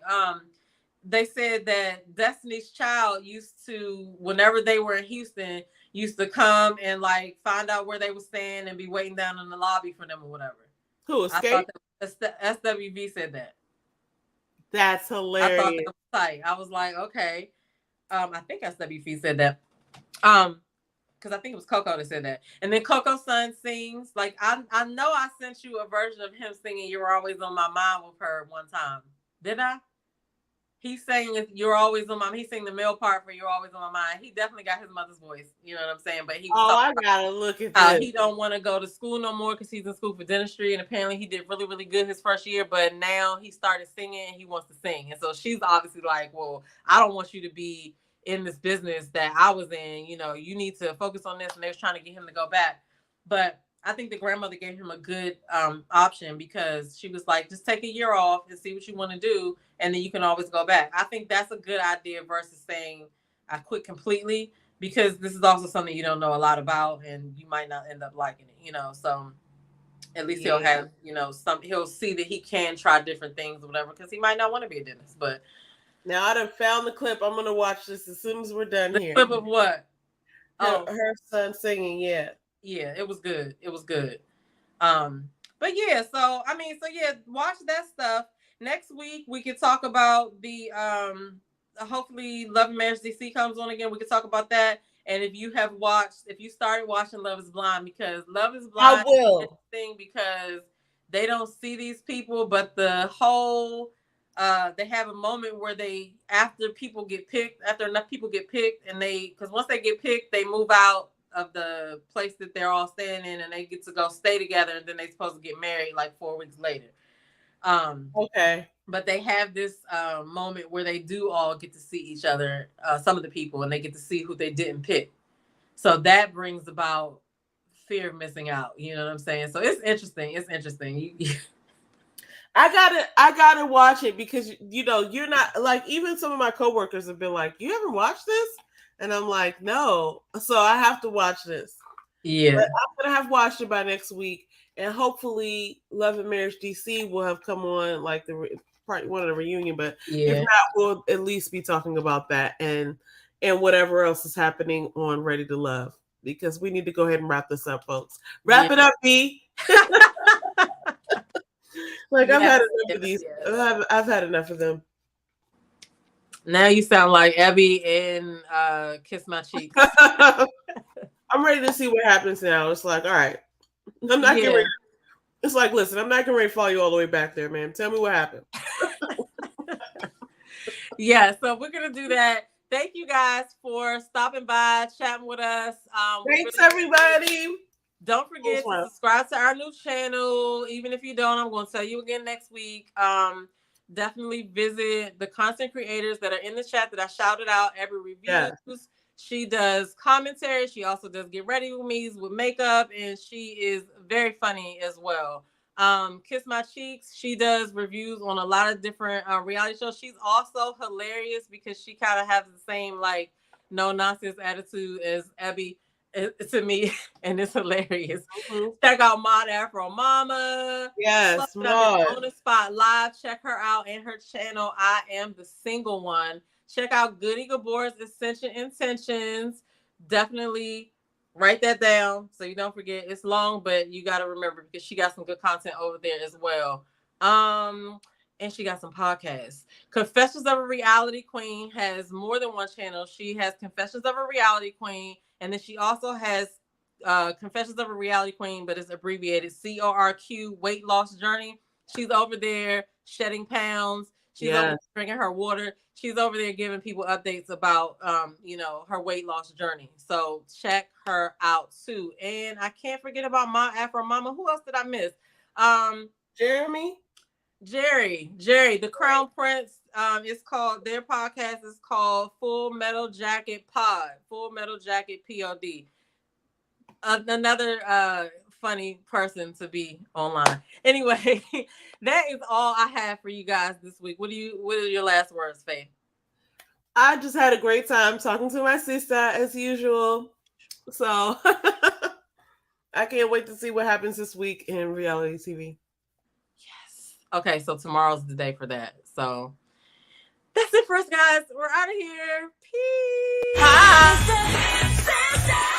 They said that Destiny's Child used to, whenever they were in Houston, used to come and like find out where they were staying and be waiting down in the lobby for them or whatever. Who, Escape? SWV said that. That's hilarious. I thought that was tight. I was like, okay. I think SWV said that. Because I think it was Coco that said that. And then Coco's son sings. Like, I know I sent you a version of him singing You're Always on My Mind with her one time. Did I? He sang You're Always on My Mind. He sang the male part for You're Always on My Mind. He definitely got his mother's voice. You know what I'm saying? But he I gotta look at this. He don't want to go to school no more because he's in school for dentistry. And apparently he did really, really good his first year. But now he started singing and he wants to sing. And so she's obviously like, well, I don't want you to be in this business that I was in, you need to focus on this. And they was trying to get him to go back. But I think the grandmother gave him a good option because she was like, just take a year off and see what you want to do. And then you can always go back. I think that's a good idea versus saying I quit completely, because this is also something you don't know a lot about and you might not end up liking it, So at least he'll have, he'll see that he can try different things or whatever, because he might not want to be a dentist. But now I done found the clip. I'm gonna watch this as soon as we're done here. Clip of what? Her son singing. Yeah, it was good. It was good. But yeah, watch that stuff. Next week we could talk about the hopefully Love and Marriage DC comes on again. We could talk about that. And if you started watching Love is Blind, because Love is Blind is interesting because they don't see these people, but the whole they have a moment where after enough people get picked, and because once they get picked, they move out of the place that they're all staying in and they get to go stay together, and then they're supposed to get married like 4 weeks later. Okay. But they have this moment where they do all get to see each other, some of the people, and they get to see who they didn't pick. So that brings about fear of missing out. You know what I'm saying? So it's interesting. It's interesting. I gotta watch it because you're not like, even some of my coworkers have been like, you haven't watched this? And I'm like, no. So I have to watch this. Yeah. But I'm gonna have watched it by next week. And hopefully Love and Marriage DC will have come on like part one of the reunion. But if not, we'll at least be talking about that and whatever else is happening on Ready to Love, because we need to go ahead and wrap this up, folks. Wrap it up, B. I've had enough of these. I've had enough of them. Now you sound like Abby and Kiss My Cheeks. I'm ready to see what happens now. It's like, all right. I'm not getting ready. It's like, listen, I'm not getting ready to follow you all the way back there, man. Tell me what happened. Yeah, so we're going to do that. Thank you guys for stopping by, chatting with us. Thanks, everybody. Don't forget to subscribe to our new channel. Even if you don't, I'm going to tell you again next week. Definitely visit the content creators that are in the chat that I shouted out every review. Yes. She does commentary. She also does Get Ready With Me with makeup, and she is very funny as well. Kiss My Cheeks, she does reviews on a lot of different reality shows. She's also hilarious because she kind of has the same like no nonsense attitude as Abby to me, and it's hilarious. Mm-hmm. Check out Mod Afro Mama. Yes, Mod. On the Spot Live. Check her out and her channel. I Am the Single One. Check out Goody Gabor's Ascension Intentions. Definitely Write that down so you don't forget. It's long, but you got to remember because she got some good content over there as well. And she got some podcasts. Confessions of a Reality Queen has more than one channel. She has Confessions of a Reality Queen, and then she also has Confessions of a Reality Queen, but it's abbreviated CORQ Weight Loss Journey. She's over there shedding pounds. She's over there drinking her water. She's over there giving people updates about, her weight loss journey. So check her out too. And I can't forget about my Afro Mama. Who else did I miss? Jerry, the Crown Prince. It's called, their podcast is called Full Metal Jacket Pod. Full Metal Jacket Pod. Another funny person to be online. Anyway, that is all I have for you guys this week. What are your last words, Faye? I just had a great time talking to my sister as usual. So I can't wait to see what happens this week in reality TV. Yes. Okay, so tomorrow's the day for that. So that's it for us, guys. We're out of here. Peace. Bye.